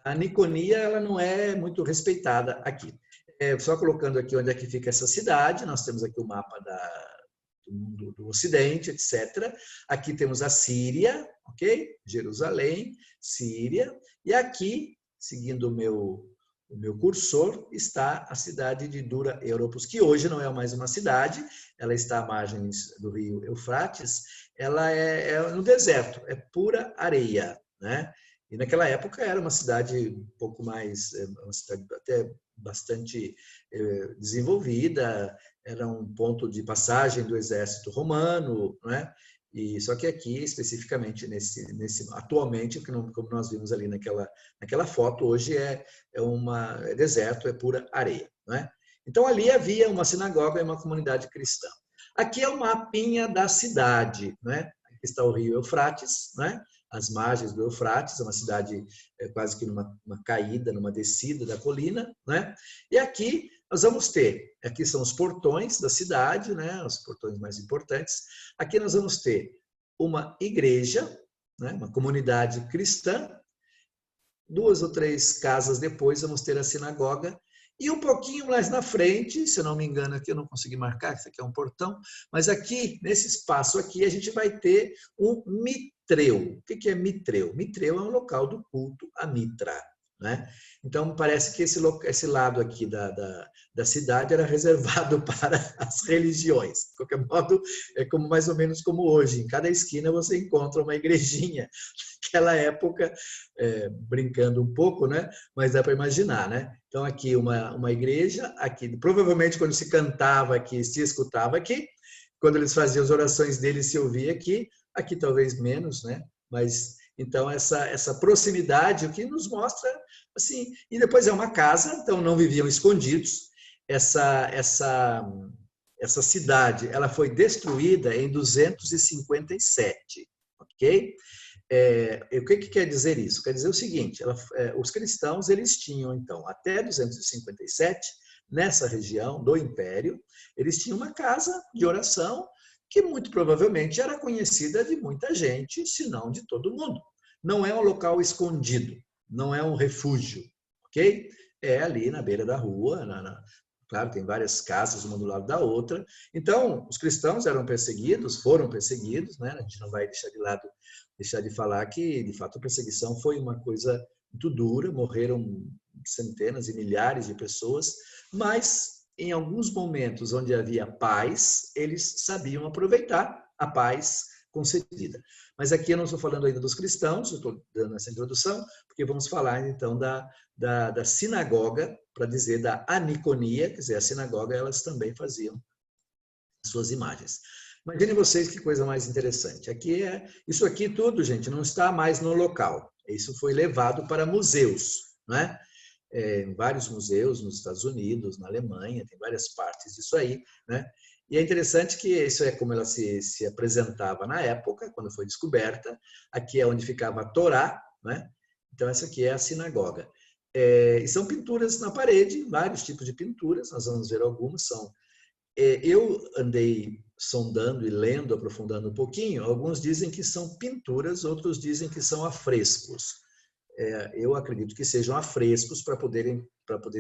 A Niconia, ela não é muito respeitada aqui. Só colocando aqui onde é que fica essa cidade, nós temos aqui o mapa do mundo do Ocidente, etc. Aqui temos a Síria, ok? Jerusalém, Síria. E aqui, seguindo o meu cursor, está a cidade de Dura Europos, que hoje não é mais uma cidade, ela está à margens do rio Eufrates, ela é no deserto, é pura areia, né? E naquela época era uma cidade um pouco mais, uma cidade até bastante desenvolvida, era um ponto de passagem do exército romano, né? E só que aqui, especificamente atualmente, como nós vimos ali naquela foto, hoje é deserto, é pura areia, né? Então ali havia uma sinagoga e uma comunidade cristã. Aqui é o mapinha da cidade, né? Aqui está o rio Eufrates, né? As margens do Eufrates, é uma cidade quase que numa caída, numa descida da colina, né? E aqui nós vamos ter, aqui são os portões da cidade, né? Os portões mais importantes. Aqui nós vamos ter uma igreja, né? Uma comunidade cristã. 2 ou 3 casas depois vamos ter a sinagoga. E um pouquinho mais na frente, se eu não me engano, aqui eu não consegui marcar, isso aqui é um portão, mas aqui, nesse espaço aqui, a gente vai ter um mitreu. O que é mitreu? Mitreu é um local do culto a Mitra, né? Então, parece que esse lado aqui da cidade era reservado para as religiões. De qualquer modo, é mais ou menos como hoje. Em cada esquina você encontra uma igrejinha. Naquela época, brincando um pouco, né? Mas dá para imaginar, né? Então, aqui uma igreja, aqui provavelmente quando se cantava aqui, se escutava aqui, quando eles faziam as orações deles se ouvia aqui talvez menos, né? Mas então essa proximidade, o que nos mostra assim, e depois é uma casa, então não viviam escondidos. Essa cidade, ela foi destruída em 257, ok? O que quer dizer isso? Quer dizer o seguinte, os cristãos eles tinham, então, até 257, nessa região do Império, eles tinham uma casa de oração que muito provavelmente era conhecida de muita gente, se não de todo mundo. Não é um local escondido, não é um refúgio, ok? É ali na beira da rua, claro, tem várias casas, uma do lado da outra. Então, os cristãos eram perseguidos, foram perseguidos, né? A gente não vai deixar de falar que, de fato, a perseguição foi uma coisa muito dura, morreram centenas e milhares de pessoas, mas em alguns momentos onde havia paz, eles sabiam aproveitar a paz concedida. Mas aqui eu não estou falando ainda dos cristãos, eu estou dando essa introdução, porque vamos falar então da sinagoga, para dizer da aniconia, quer dizer, a sinagoga elas também faziam suas imagens. Imaginem vocês que coisa mais interessante. Isso aqui tudo, gente, não está mais no local. Isso foi levado para museus, não é? Em vários museus nos Estados Unidos, na Alemanha, tem várias partes disso aí, né? E é interessante que isso é como ela se apresentava na época, quando foi descoberta. Aqui é onde ficava a Torá, né? Então essa aqui é a sinagoga. E são pinturas na parede, vários tipos de pinturas, nós vamos ver algumas. Eu andei sondando e lendo, aprofundando um pouquinho. Alguns dizem que são pinturas, outros dizem que são afrescos. Eu acredito que sejam afrescos para poder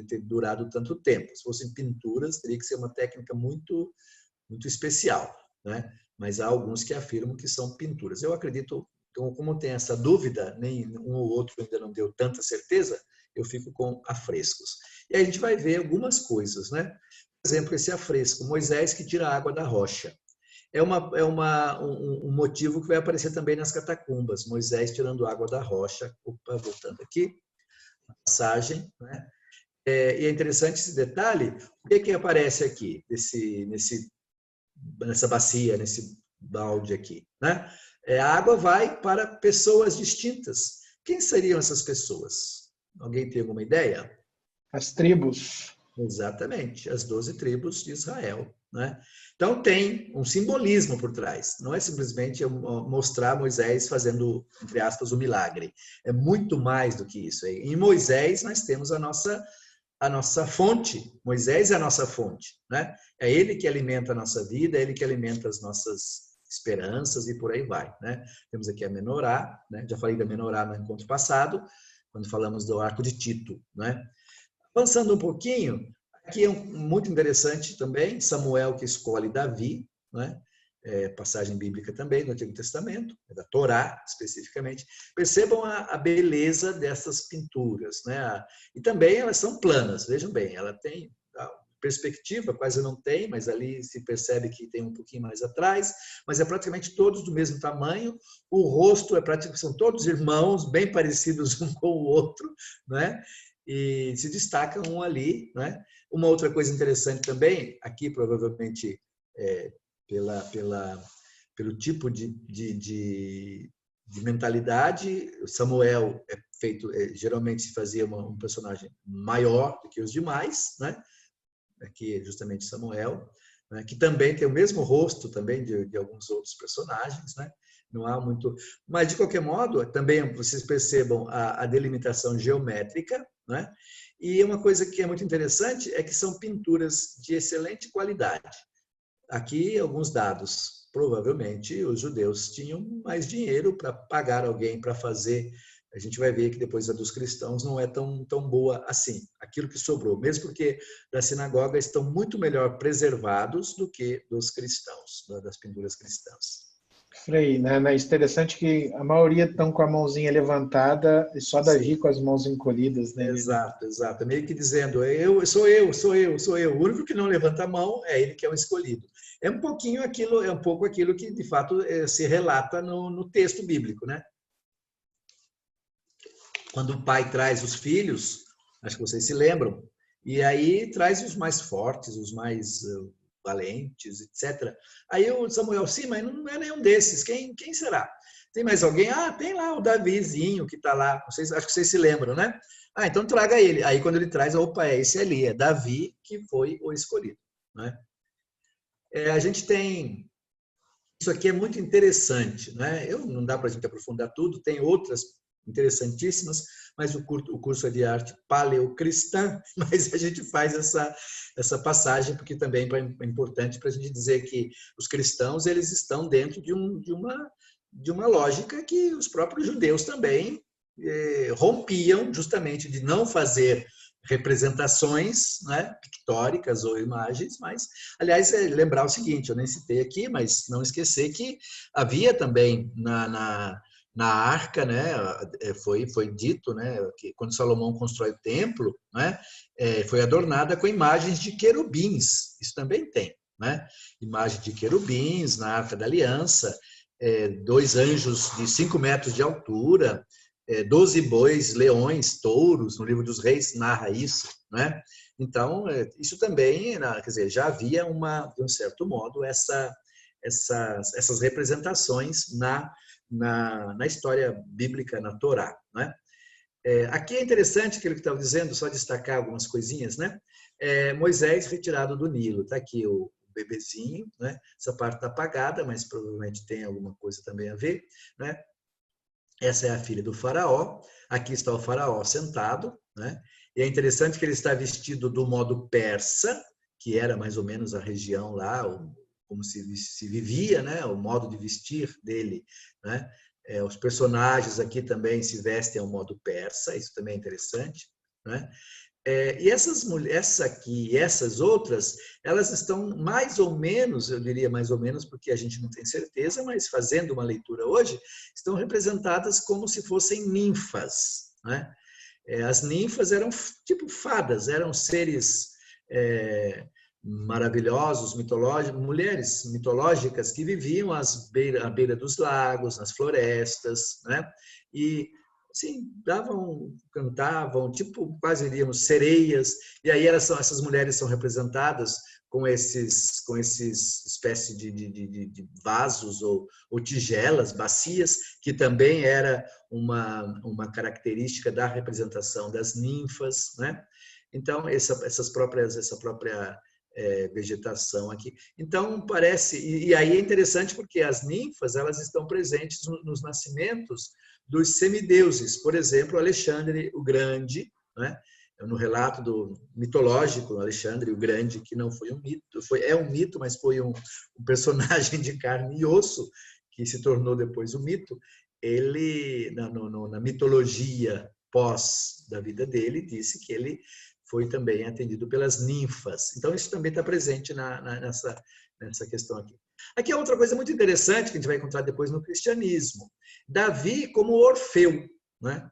ter durado tanto tempo. Se fossem pinturas, teria que ser uma técnica muito, muito especial, né? Mas há alguns que afirmam que são pinturas. Eu acredito, então, como tem essa dúvida, nem um ou outro ainda não deu tanta certeza, eu fico com afrescos. E aí a gente vai ver algumas coisas, né? Por exemplo, esse afresco, Moisés que tira a água da rocha. É um motivo que vai aparecer também nas catacumbas, Moisés tirando água da rocha. Opa, voltando aqui, passagem, né? E é interessante esse detalhe, o que aparece aqui, nessa bacia, nesse balde aqui, né? A água vai para pessoas distintas. Quem seriam essas pessoas? Alguém tem alguma ideia? As tribos. Exatamente, as 12 tribos de Israel, né? Então tem um simbolismo por trás, não é simplesmente mostrar Moisés fazendo, entre aspas, o milagre. É muito mais do que isso. Em Moisés nós temos a nossa fonte. Moisés é a nossa fonte, né? É ele que alimenta a nossa vida, é ele que alimenta as nossas esperanças e por aí vai, né? Temos aqui a menorá, né? Já falei da menorá no encontro passado, quando falamos do arco de Tito, né? Avançando um pouquinho, aqui é muito interessante também, Samuel que escolhe Davi, né? Passagem bíblica também no Antigo Testamento, da Torá especificamente. Percebam a beleza dessas pinturas, né? E também elas são planas, vejam bem, ela tem perspectiva, quase não tem, mas ali se percebe que tem um pouquinho mais atrás, mas é praticamente todos do mesmo tamanho, o rosto são todos irmãos, bem parecidos um com o outro, né? E se destaca um ali, né? Uma outra coisa interessante também, aqui provavelmente pelo tipo de mentalidade, Samuel geralmente se fazia um personagem maior do que os demais, né? Aqui é justamente Samuel, né? Que também tem o mesmo rosto também de alguns outros personagens, né? Não há muito, mas de qualquer modo também vocês percebam a delimitação geométrica, né? E uma coisa que é muito interessante é que são pinturas de excelente qualidade. Aqui alguns dados. Provavelmente os judeus tinham mais dinheiro para pagar alguém para fazer. A gente vai ver que depois a dos cristãos não é tão boa assim. Aquilo que sobrou, mesmo porque da sinagoga estão muito melhor preservados do que dos cristãos, das pinturas cristãs. Frei, né? É interessante que a maioria estão com a mãozinha levantada e só Davi com as mãos encolhidas, né? Exato, exato. Meio que dizendo, sou eu. O único que não levanta a mão é ele que é o escolhido. É um pouco aquilo que de fato se relata no texto bíblico, né? Quando o pai traz os filhos, acho que vocês se lembram, e aí traz os mais fortes, os mais valentes, etc. Aí o Samuel, sim, mas não é nenhum desses. Quem será? Tem mais alguém? Tem lá o Davizinho que está lá. Acho que vocês se lembram, né? Então traga ele. Aí quando ele traz, opa, é esse ali, é Davi que foi o escolhido, né? A gente tem... Isso aqui é muito interessante, né? Não dá para a gente aprofundar tudo, tem outras interessantíssimas, mas o curso é de arte paleocristã, mas a gente faz essa passagem porque também é importante para a gente dizer que os cristãos eles estão dentro de uma lógica que os próprios judeus também rompiam, justamente de não fazer representações, né, pictóricas ou imagens, mas, aliás, lembrar o seguinte, eu nem citei aqui, mas não esquecer que havia também na arca, né, foi dito, né, que quando Salomão constrói o templo, né, foi adornada com imagens de querubins, isso também tem, né, imagem de querubins na Arca da Aliança, 2 anjos de 5 metros de altura, 12 bois, leões, touros, no livro dos Reis narra isso, né? Então, isso também, quer dizer, já havia de um certo modo, essas representações na história bíblica, na Torá, né? Aqui é interessante aquilo que estava dizendo, só destacar algumas coisinhas, né? Moisés retirado do Nilo, está aqui o bebezinho, né? Essa parte está apagada, mas provavelmente tem alguma coisa também a ver, né? Essa é a filha do faraó, aqui está o faraó sentado, né? E é interessante que ele está vestido do modo persa, que era mais ou menos a região lá, como se vivia, né? O modo de vestir dele, né? Os personagens aqui também se vestem ao modo persa, isso também é interessante, né? E essa aqui e essas outras, elas estão mais ou menos, eu diria mais ou menos, porque a gente não tem certeza, mas fazendo uma leitura hoje, estão representadas como se fossem ninfas, né? As ninfas eram tipo fadas, eram seres maravilhosos, mitológicos, mulheres mitológicas que viviam à beira dos lagos, nas florestas, né? E assim, cantavam, tipo, quase diríamos sereias, e aí essas mulheres são representadas com esses espécie de vasos ou tigelas, bacias, que também era uma característica da representação das ninfas, né? Então, essa própria vegetação aqui. Então, parece... E aí é interessante porque as ninfas, elas estão presentes nos nascimentos dos semideuses. Por exemplo, Alexandre o Grande, né? No relato mitológico, Alexandre o Grande, que não foi um mito, é um mito, mas foi um personagem de carne e osso, que se tornou depois um mito. Ele, na mitologia pós da vida dele, disse que ele foi também atendido pelas ninfas. Então, isso também está presente nessa questão aqui. Aqui é outra coisa muito interessante que a gente vai encontrar depois no cristianismo. Davi como Orfeu, né?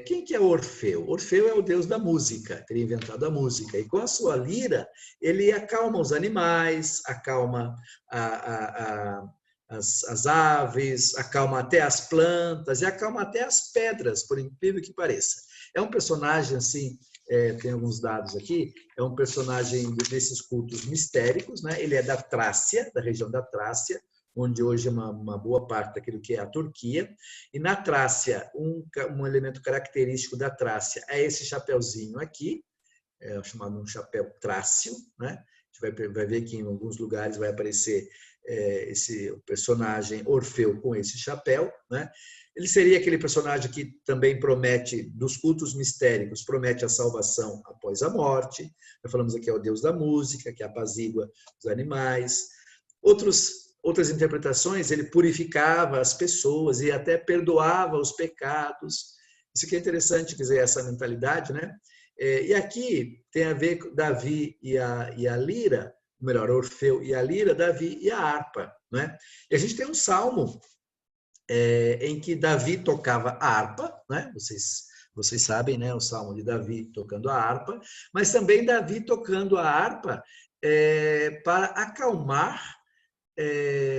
Quem que é Orfeu? Orfeu é o deus da música, teria inventado a música. E com a sua lira, ele acalma os animais, acalma as aves, acalma até as plantas e acalma até as pedras, por incrível que pareça. É um personagem, assim, tem alguns dados aqui, é um personagem desses cultos mistéricos, né? Ele é da Trácia, da região da Trácia, onde hoje é uma boa parte daquilo que é a Turquia. E na Trácia, um elemento característico da Trácia é esse chapeuzinho aqui, chamado um chapéu trácio, né? A gente vai ver que em alguns lugares vai aparecer o personagem Orfeu com esse chapéu, né? Ele seria aquele personagem que também promete, dos cultos mistéricos, promete a salvação após a morte. Já falamos aqui, é o deus da música, que apazigua os animais. Outras interpretações, ele purificava as pessoas e até perdoava os pecados. Isso que é interessante, quer dizer, essa mentalidade, né? E aqui tem a ver com Davi e a lira, melhor, Orfeu e a lira, Davi e a harpa, né? E a gente tem um salmo em que Davi tocava a harpa, né? Vocês sabem, né? O salmo de Davi tocando a harpa, mas também Davi tocando a harpa para acalmar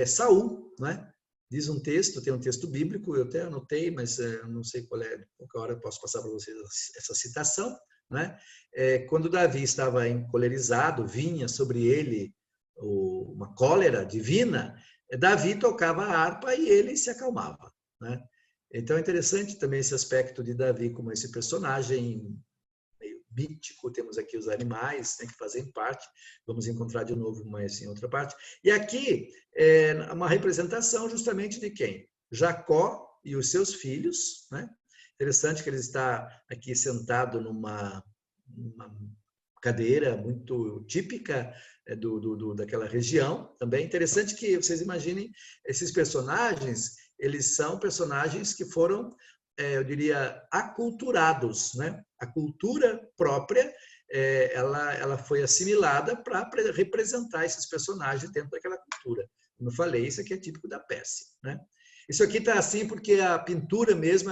Saul, né? Diz um texto, tem um texto bíblico, eu até anotei, mas não sei qualquer hora eu posso passar para vocês essa citação, né? Quando Davi estava encolerizado, vinha sobre ele uma cólera divina, Davi tocava a harpa e ele se acalmava, né? Então é interessante também esse aspecto de Davi como esse personagem meio mítico. Temos aqui os animais, né, que fazem parte, vamos encontrar de novo mais em outra parte. E aqui é uma representação justamente de quem? Jacó e os seus filhos, né? Interessante que ele está aqui sentado numa cadeira muito típica daquela região. Também interessante que vocês imaginem, esses personagens, eles são personagens que foram, eu diria, aculturados, né? A cultura própria, ela foi assimilada para representar esses personagens dentro daquela cultura. Como eu falei, isso aqui é típico da Pérsia, né? Isso aqui está assim porque a pintura mesmo,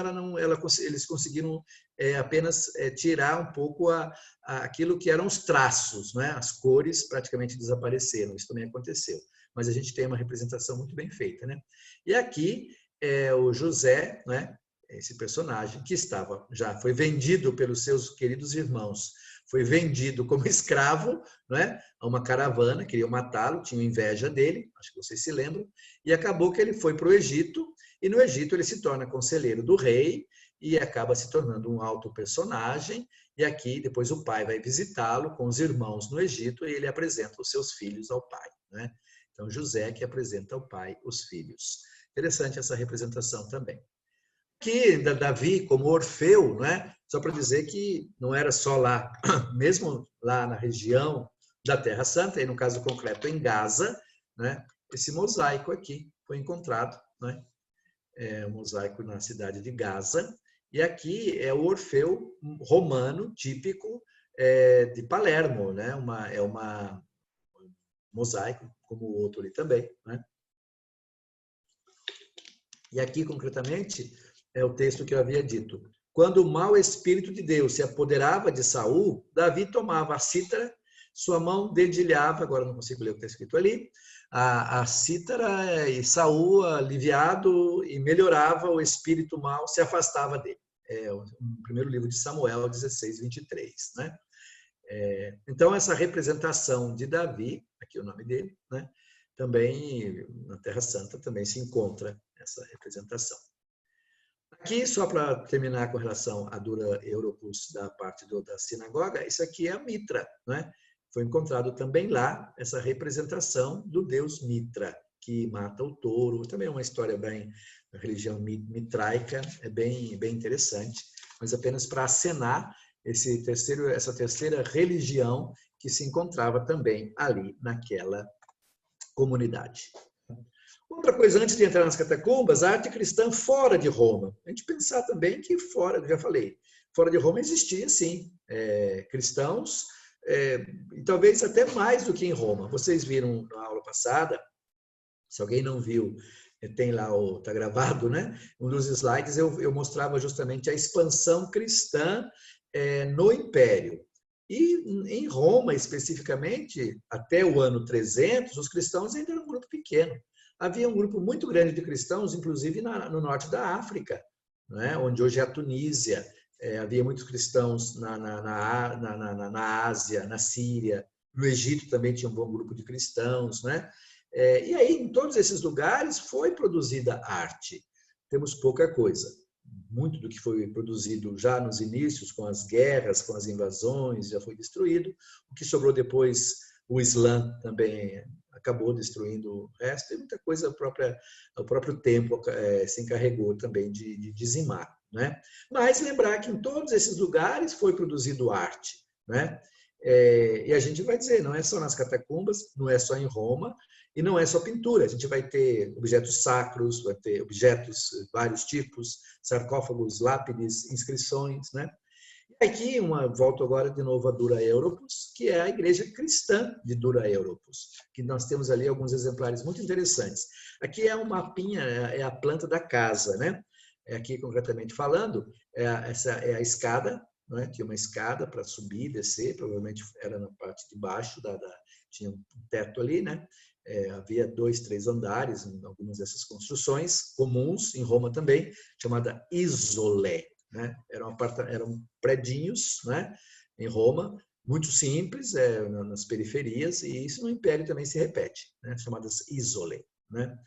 eles conseguiram apenas tirar um pouco aquilo que eram os traços, né? As cores praticamente desapareceram, isso também aconteceu. mas a gente tem uma representação muito bem feita, né? E aqui é o José, né? Esse personagem que foi vendido pelos seus queridos irmãos, foi vendido como escravo, né, a uma caravana, queriam matá-lo, tinham inveja dele, acho que vocês se lembram, e acabou que ele foi para o Egito, e no Egito ele se torna conselheiro do rei e acaba se tornando um alto personagem, e aqui depois o pai vai visitá-lo com os irmãos no Egito e ele apresenta os seus filhos ao pai, né? Então José que apresenta ao pai os filhos. Interessante essa representação também. Aqui, Davi, como Orfeu, né? Só para dizer que não era só lá, mesmo lá na região da Terra Santa, e no caso concreto em Gaza, né? Esse mosaico aqui foi encontrado, né? Um mosaico na cidade de Gaza, e aqui é o Orfeu romano típico de Palermo, né? Um mosaico, como o outro ali também, né? E aqui, concretamente, é o texto que eu havia dito. Quando o mau espírito de Deus se apoderava de Saul, Davi tomava a cítara, sua mão dedilhava, agora não consigo ler o que está escrito ali, a cítara, e Saul, aliviado e melhorava o espírito mau, se afastava dele. É o primeiro livro de Samuel, 16, 23. Né? Então, essa representação de Davi, aqui é o nome dele, né? Também na Terra Santa também se encontra essa representação. Aqui, só para terminar com relação à Dura Europos da parte da sinagoga, isso aqui é a Mitra, né? Foi encontrado também lá essa representação do deus Mitra, que mata o touro. Também é uma história bem da religião mitraica, é bem interessante, mas apenas para acenar essa terceira religião que se encontrava também ali naquela comunidade. Outra coisa, antes de entrar nas catacumbas, a arte cristã fora de Roma. A gente pensar também que fora, eu já falei, fora de Roma existia, sim, cristãos, e talvez até mais do que em Roma. Vocês viram na aula passada, se alguém não viu, tem lá, está gravado, né? Um dos slides eu mostrava justamente a expansão cristã no Império. E em Roma, especificamente, até o ano 300, os cristãos ainda eram um grupo pequeno. Havia um grupo muito grande de cristãos, inclusive no norte da África, né? Onde hoje é a Tunísia. Havia muitos cristãos na Ásia, na Síria, no Egito também tinha um bom grupo de cristãos, né? E aí, em todos esses lugares, foi produzida arte. Temos pouca coisa. Muito do que foi produzido já nos inícios, com as guerras, com as invasões, já foi destruído. O que sobrou depois, o Islã também acabou destruindo o resto. E muita coisa o próprio tempo se encarregou também de dizimar, né? Mas lembrar que em todos esses lugares foi produzido arte, né? E a gente vai dizer, não é só nas catacumbas, não é só em Roma, e não é só pintura, a gente vai ter objetos sacros, vai ter objetos, vários tipos, sarcófagos, lápides, inscrições, né? E aqui, volto agora de novo a Dura Europos, que é a igreja cristã de Dura Europos, que nós temos ali alguns exemplares muito interessantes. Aqui é um mapinha, é a planta da casa, né? Aqui, concretamente falando, essa é a escada, né? Tinha uma escada para subir e descer, provavelmente era na parte de baixo, tinha um teto ali, né? Havia 2, 3 andares em algumas dessas construções, comuns em Roma também, chamada isole, né? Eram predinhos, né? Em Roma, muito simples, nas periferias, e isso no Império também se repete, né? Chamadas isole, né?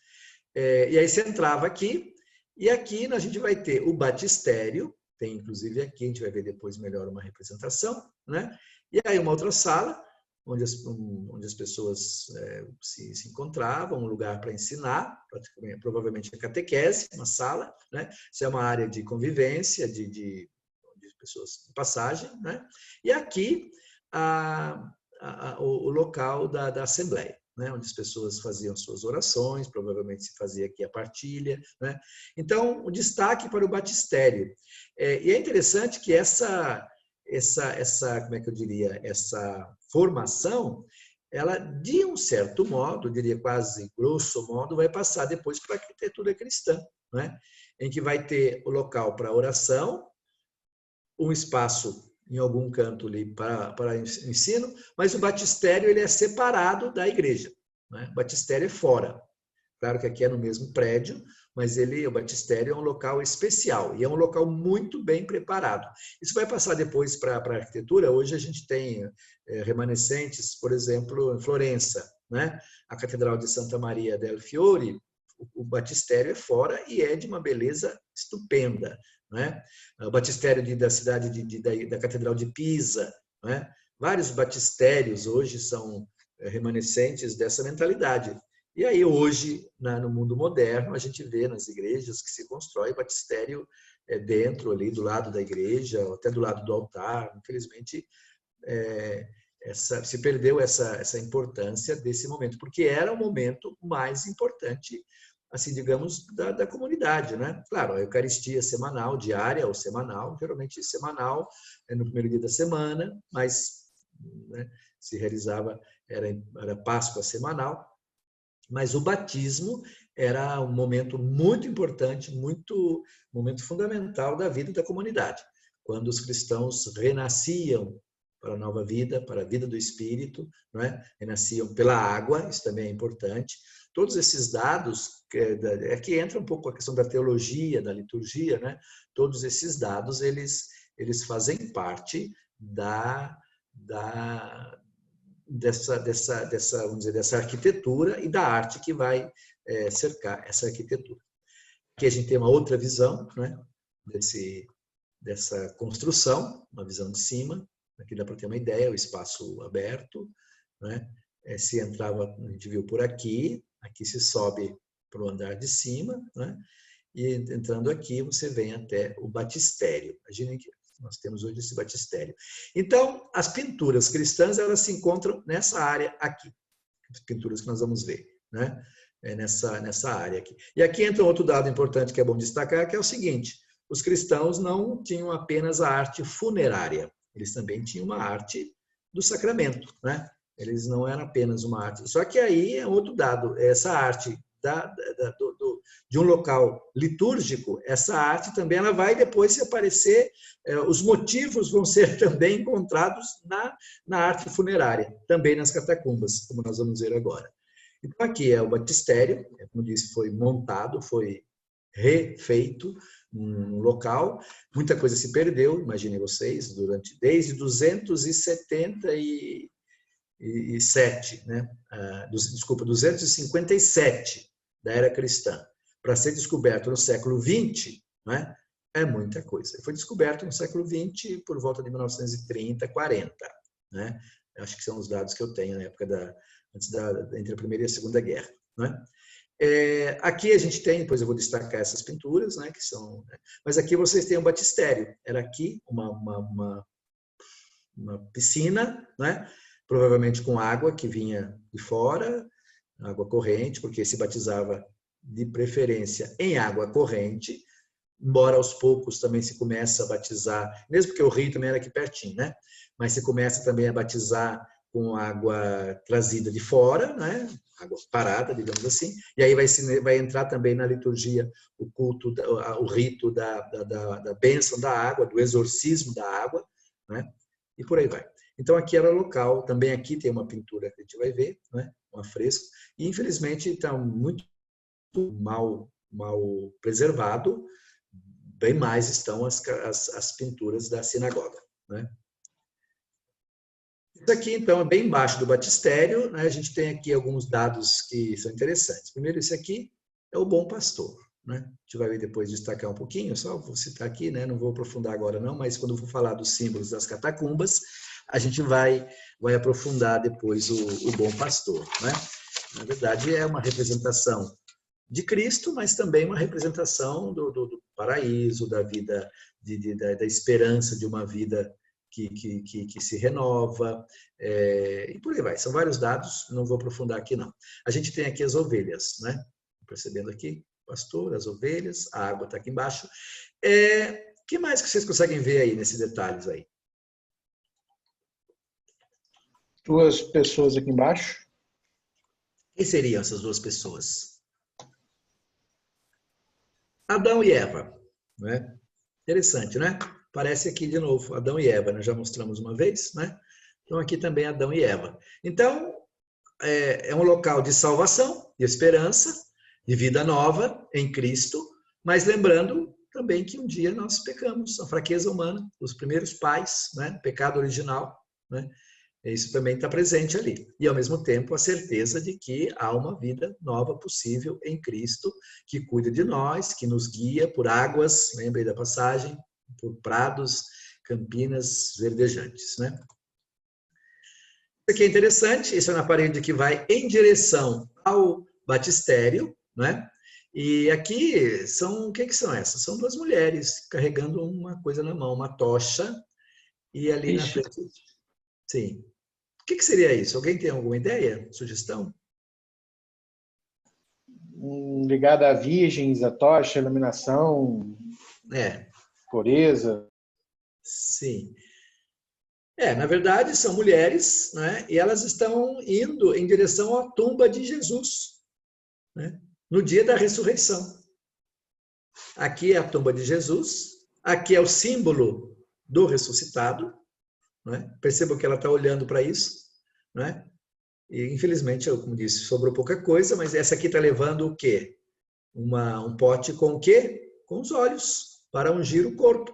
E aí você entrava aqui, e aqui a gente vai ter o batistério, tem inclusive aqui, a gente vai ver depois melhor uma representação, né? E aí uma outra sala, onde as pessoas se encontravam, um lugar para ensinar, provavelmente a catequese, uma sala, né? Isso é uma área de convivência, de pessoas de passagem, né? E aqui o local da assembleia, né? Onde as pessoas faziam suas orações, provavelmente se fazia aqui a partilha, né? Então, o destaque para o batistério. E é interessante que essa, como é que eu diria, essa formação, ela, de um certo modo, eu diria quase grosso modo, vai passar depois para a arquitetura cristã, né? Em que vai ter o local para oração, um espaço em algum canto ali para ensino, mas o batistério ele é separado da igreja. né? O batistério é fora. Claro que aqui é no mesmo prédio, mas o batistério é um local especial e é um local muito bem preparado. Isso vai passar depois para a arquitetura. Hoje a gente tem remanescentes, por exemplo, em Florença, né? A Catedral de Santa Maria del Fiore, o batistério é fora e é de uma beleza estupenda, né? O batistério da cidade da Catedral de Pisa, né? Vários batistérios hoje são remanescentes dessa mentalidade. E aí hoje, no mundo moderno, a gente vê nas igrejas que se constrói batistério dentro ali, do lado da igreja, ou até do lado do altar. Infelizmente, se perdeu essa importância desse momento, porque era o momento mais importante, assim, digamos, da comunidade, né? Claro, a Eucaristia semanal, diária ou semanal, geralmente semanal, no primeiro dia da semana, mas, né, se realizava, era Páscoa semanal, mas o batismo era um momento muito importante, momento fundamental da vida da comunidade, quando os cristãos renasciam para a nova vida, para a vida do Espírito, não é? Renasciam pela água, isso também é importante. Todos esses dados, que entra um pouco a questão da teologia, da liturgia, né? Todos esses dados, eles fazem parte vamos dizer, dessa arquitetura e da arte que vai cercar essa arquitetura. Aqui a gente tem uma outra visão, né, dessa construção, uma visão de cima. Aqui dá para ter uma ideia, o espaço aberto, né? Se entrava, a gente viu por aqui se sobe para o andar de cima, né? E entrando aqui você vem até o batistério. Imaginem que nós temos hoje esse batistério. Então, as pinturas cristãs, elas se encontram nessa área aqui. As pinturas que nós vamos ver, né? Nessa área aqui. E aqui entra outro dado importante que é bom destacar, que é o seguinte: os cristãos não tinham apenas a arte funerária, eles também tinham uma arte do sacramento, né? Eles não eram apenas uma arte. Só que aí é outro dado, essa arte de um local litúrgico, essa arte também ela vai depois se aparecer, os motivos vão ser também encontrados na arte funerária, também nas catacumbas, como nós vamos ver agora. Então aqui é o batistério, como disse, foi montado, foi refeito um local, muita coisa se perdeu, imaginem vocês, desde 277, né? 257 da era cristã, para ser descoberto no século XX, né? É muita coisa. Foi descoberto no século XX por volta de 1930, 40, né? Acho que são os dados que eu tenho na época entre a Primeira e a Segunda Guerra, né? Aqui a gente tem, depois eu vou destacar essas pinturas, né, que são, mas aqui vocês têm o batistério. Era aqui uma piscina, né, provavelmente com água que vinha de fora, água corrente, porque se batizava de preferência em água corrente, embora aos poucos também se começa a batizar, mesmo porque o rio também era aqui pertinho, né, mas se começa também a batizar com água trazida de fora, né? Água parada, digamos assim, e aí vai entrar também na liturgia o culto, o rito da bênção da água, do exorcismo da água, né? E por aí vai. Então aqui era local, também aqui tem uma pintura que a gente vai ver, né? Um afresco, e infelizmente está muito mal preservado, bem mais estão as pinturas da sinagoga, né? Isso aqui, então, é bem embaixo do batistério, né? A gente tem aqui alguns dados que são interessantes. Primeiro, esse aqui é o Bom Pastor, né? A gente vai depois destacar um pouquinho, só vou citar aqui, né? Não vou aprofundar agora não, mas quando eu for falar dos símbolos das catacumbas, a gente vai aprofundar depois o Bom Pastor, né? Na verdade, é uma representação de Cristo, mas também uma representação do paraíso, da vida, da esperança de uma vida que se renova, e por aí vai. São vários dados, não vou aprofundar aqui não. A gente tem aqui as ovelhas, né? Percebendo aqui, pastor, as ovelhas, a água está aqui embaixo. O que mais que vocês conseguem ver aí nesses detalhes aí? Duas pessoas aqui embaixo. Quem seriam essas duas pessoas? Adão e Eva, né? Interessante, né? Parece aqui de novo, Adão e Eva, nós já mostramos uma vez, né? Então aqui também Adão e Eva. Então, é um local de salvação, de esperança, de vida nova em Cristo, mas lembrando também que um dia nós pecamos, a fraqueza humana, os primeiros pais, né? O pecado original, né? Isso também está presente ali. E, ao mesmo tempo, a certeza de que há uma vida nova possível em Cristo, que cuida de nós, que nos guia por águas, lembrei da passagem, por prados, campinas verdejantes, né? Isso aqui é interessante, isso é na parede que vai em direção ao batistério, né? E aqui o que são essas? São duas mulheres carregando uma coisa na mão, uma tocha, e ali na frente... Sim. O que seria isso? Alguém tem alguma ideia? Sugestão? Ligada a virgens, a tocha, a iluminação, pureza. Sim. Na verdade, são mulheres, né? E elas estão indo em direção à tumba de Jesus, né? No dia da ressurreição. Aqui é a tumba de Jesus, aqui é o símbolo do ressuscitado, né? Percebam que ela está olhando para isso, né? E, infelizmente, eu, como disse, sobrou pouca coisa, mas essa aqui está levando o quê? Um pote com o quê? Com os olhos, para ungir o corpo.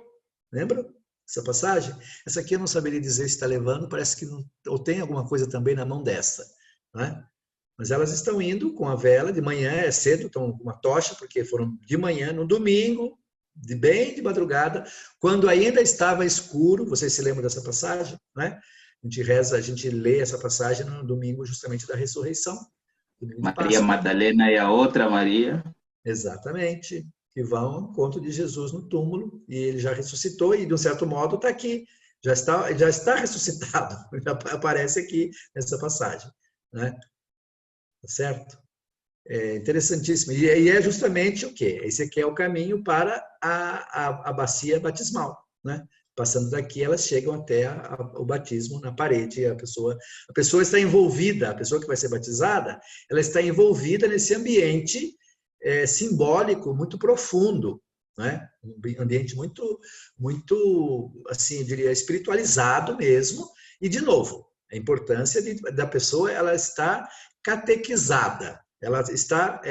Lembra essa passagem? Essa aqui eu não saberia dizer se está levando, parece que não, ou tem alguma coisa também na mão dessa, né? Mas elas estão indo com a vela, de manhã é cedo, estão com uma tocha, porque foram de manhã, no domingo, bem de madrugada, quando ainda estava escuro, vocês se lembram dessa passagem, né? A gente reza, a gente lê essa passagem no domingo justamente da ressurreição. Maria Madalena e a outra Maria. Exatamente, que vão ao encontro de Jesus no túmulo, e ele já ressuscitou, e de um certo modo está aqui, já está ressuscitado, já aparece aqui nessa passagem, né? Certo? É interessantíssimo. E é justamente o quê? Esse aqui é o caminho para a bacia batismal, né? Passando daqui, elas chegam até o batismo na parede. A pessoa está envolvida, a pessoa que vai ser batizada, ela está envolvida nesse ambiente simbólico muito profundo, né? Um ambiente muito, muito, assim, eu diria, espiritualizado mesmo. E, de novo, a importância da pessoa, ela está catequizada, ela está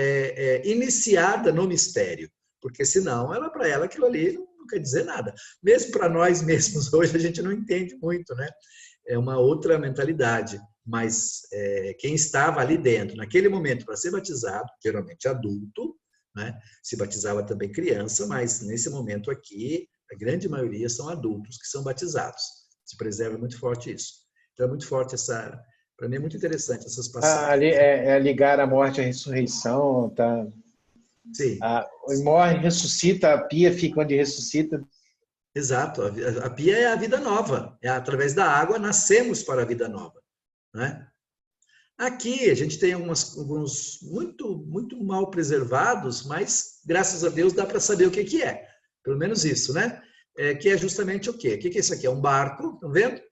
iniciada no mistério, porque senão, para ela aquilo ali não quer dizer nada. Mesmo para nós mesmos hoje a gente não entende muito, né? É uma outra mentalidade, mas quem estava ali dentro, naquele momento, para ser batizado, geralmente adulto, né? Se batizava também criança, mas nesse momento aqui, a grande maioria são adultos que são batizados. Se preserva muito forte isso. Então é muito forte essa... Para mim é muito interessante essas passagens. Ali é ligar a morte à ressurreição, tá? Sim. Morre, ressuscita, a pia fica onde ressuscita. Exato. A pia é a vida nova. Através da água nascemos para a vida nova, né? Aqui a gente tem alguns muito, muito mal preservados, mas graças a Deus dá para saber o que é. Pelo menos isso, né? Que é justamente o quê? O que é isso aqui? É um barco, estão vendo?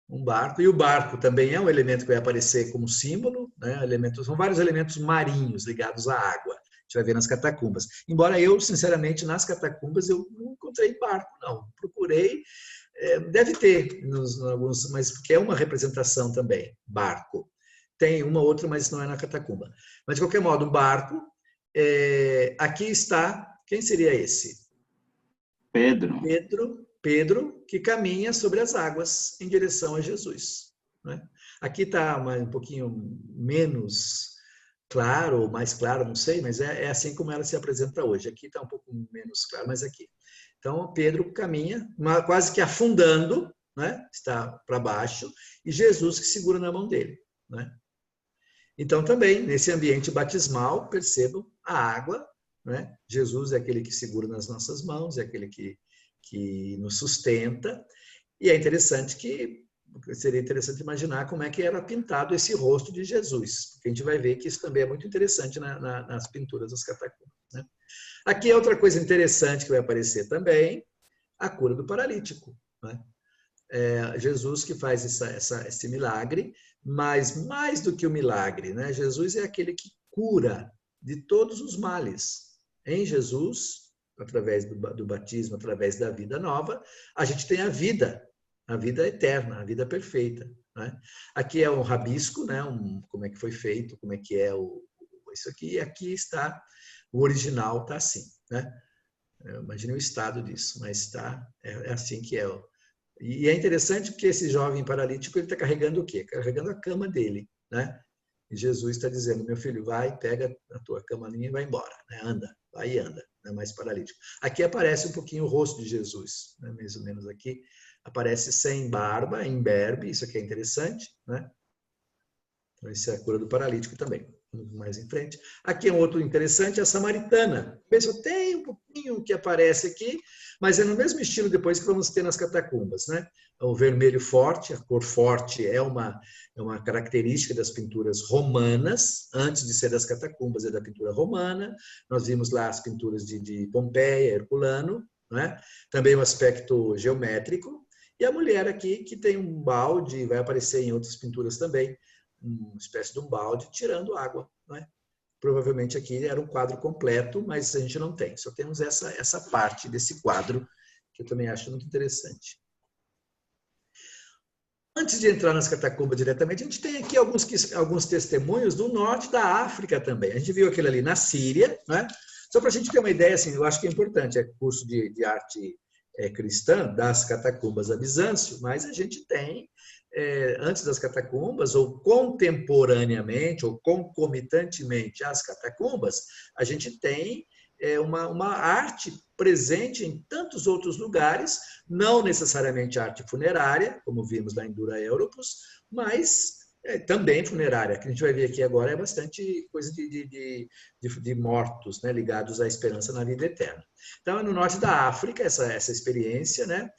Um barco, e o barco também é um elemento que vai aparecer como símbolo, né? São vários elementos marinhos ligados à água. A gente vai ver nas catacumbas. Embora eu, sinceramente, nas catacumbas eu não encontrei barco, não. Procurei, deve ter, alguns, mas porque é uma representação também, barco. Tem uma outra, mas não é na catacumba. Mas, de qualquer modo, o barco, aqui está, quem seria esse? Pedro, que caminha sobre as águas em direção a Jesus, né? Aqui está um pouquinho menos claro, ou mais claro, não sei, mas é assim como ela se apresenta hoje. Aqui está um pouco menos claro, mas aqui. Então, Pedro caminha, quase que afundando, né? Está para baixo, e Jesus que segura na mão dele, né? Então, também, nesse ambiente batismal, percebam a água, né? Jesus é aquele que segura nas nossas mãos, é aquele que nos sustenta, e é interessante seria interessante imaginar como é que era pintado esse rosto de Jesus, porque a gente vai ver que isso também é muito interessante nas pinturas das catacumbas, né? Aqui é outra coisa interessante que vai aparecer também, a cura do paralítico, né? Jesus que faz esse milagre, mas mais do que o milagre, né? Jesus é aquele que cura de todos os males. Em Jesus, através do batismo, através da vida nova, a gente tem a vida eterna, a vida perfeita, né? Aqui é um rabisco, né? Como é que foi feito, como é que é isso aqui. E aqui está, o original está assim, né? Imagine o estado disso, mas é assim que é. E é interessante porque esse jovem paralítico, ele está carregando o quê? Carregando a cama dele, né? E Jesus está dizendo, meu filho, vai, pega a tua camalinha e vai embora, né? Anda, vai e anda, não é mais paralítico. Aqui aparece um pouquinho o rosto de Jesus, né? Mais ou menos aqui. Aparece sem barba, imberbe, isso aqui é interessante, né? Então, isso é a cura do paralítico também. Mais em frente. Aqui é um outro interessante, a samaritana. Só tem um pouquinho que aparece aqui, mas é no mesmo estilo depois que vamos ter nas catacumbas, né? O vermelho forte, a cor forte é uma característica das pinturas romanas, antes de ser das catacumbas, é da pintura romana. Nós vimos lá as pinturas de Pompeia, Herculano, né? Também o aspecto geométrico. E a mulher aqui, que tem um balde, vai aparecer em outras pinturas também, uma espécie de um balde tirando água, né? Provavelmente aqui era um quadro completo, mas a gente não tem. Só temos essa parte desse quadro, que eu também acho muito interessante. Antes de entrar nas catacumbas diretamente, a gente tem aqui alguns testemunhos do norte da África também. A gente viu aquele ali na Síria, né? Só para a gente ter uma ideia, assim, eu acho que é importante, é curso de arte cristã das catacumbas a Bizâncio, mas a gente tem, antes das catacumbas, ou contemporaneamente, ou concomitantemente às catacumbas, a gente tem uma arte presente em tantos outros lugares, não necessariamente arte funerária, como vimos lá em Dura Europos, mas também funerária, que a gente vai ver aqui agora é bastante coisa de mortos, né, ligados à esperança na vida eterna. Então, no norte da África, essa experiência, né,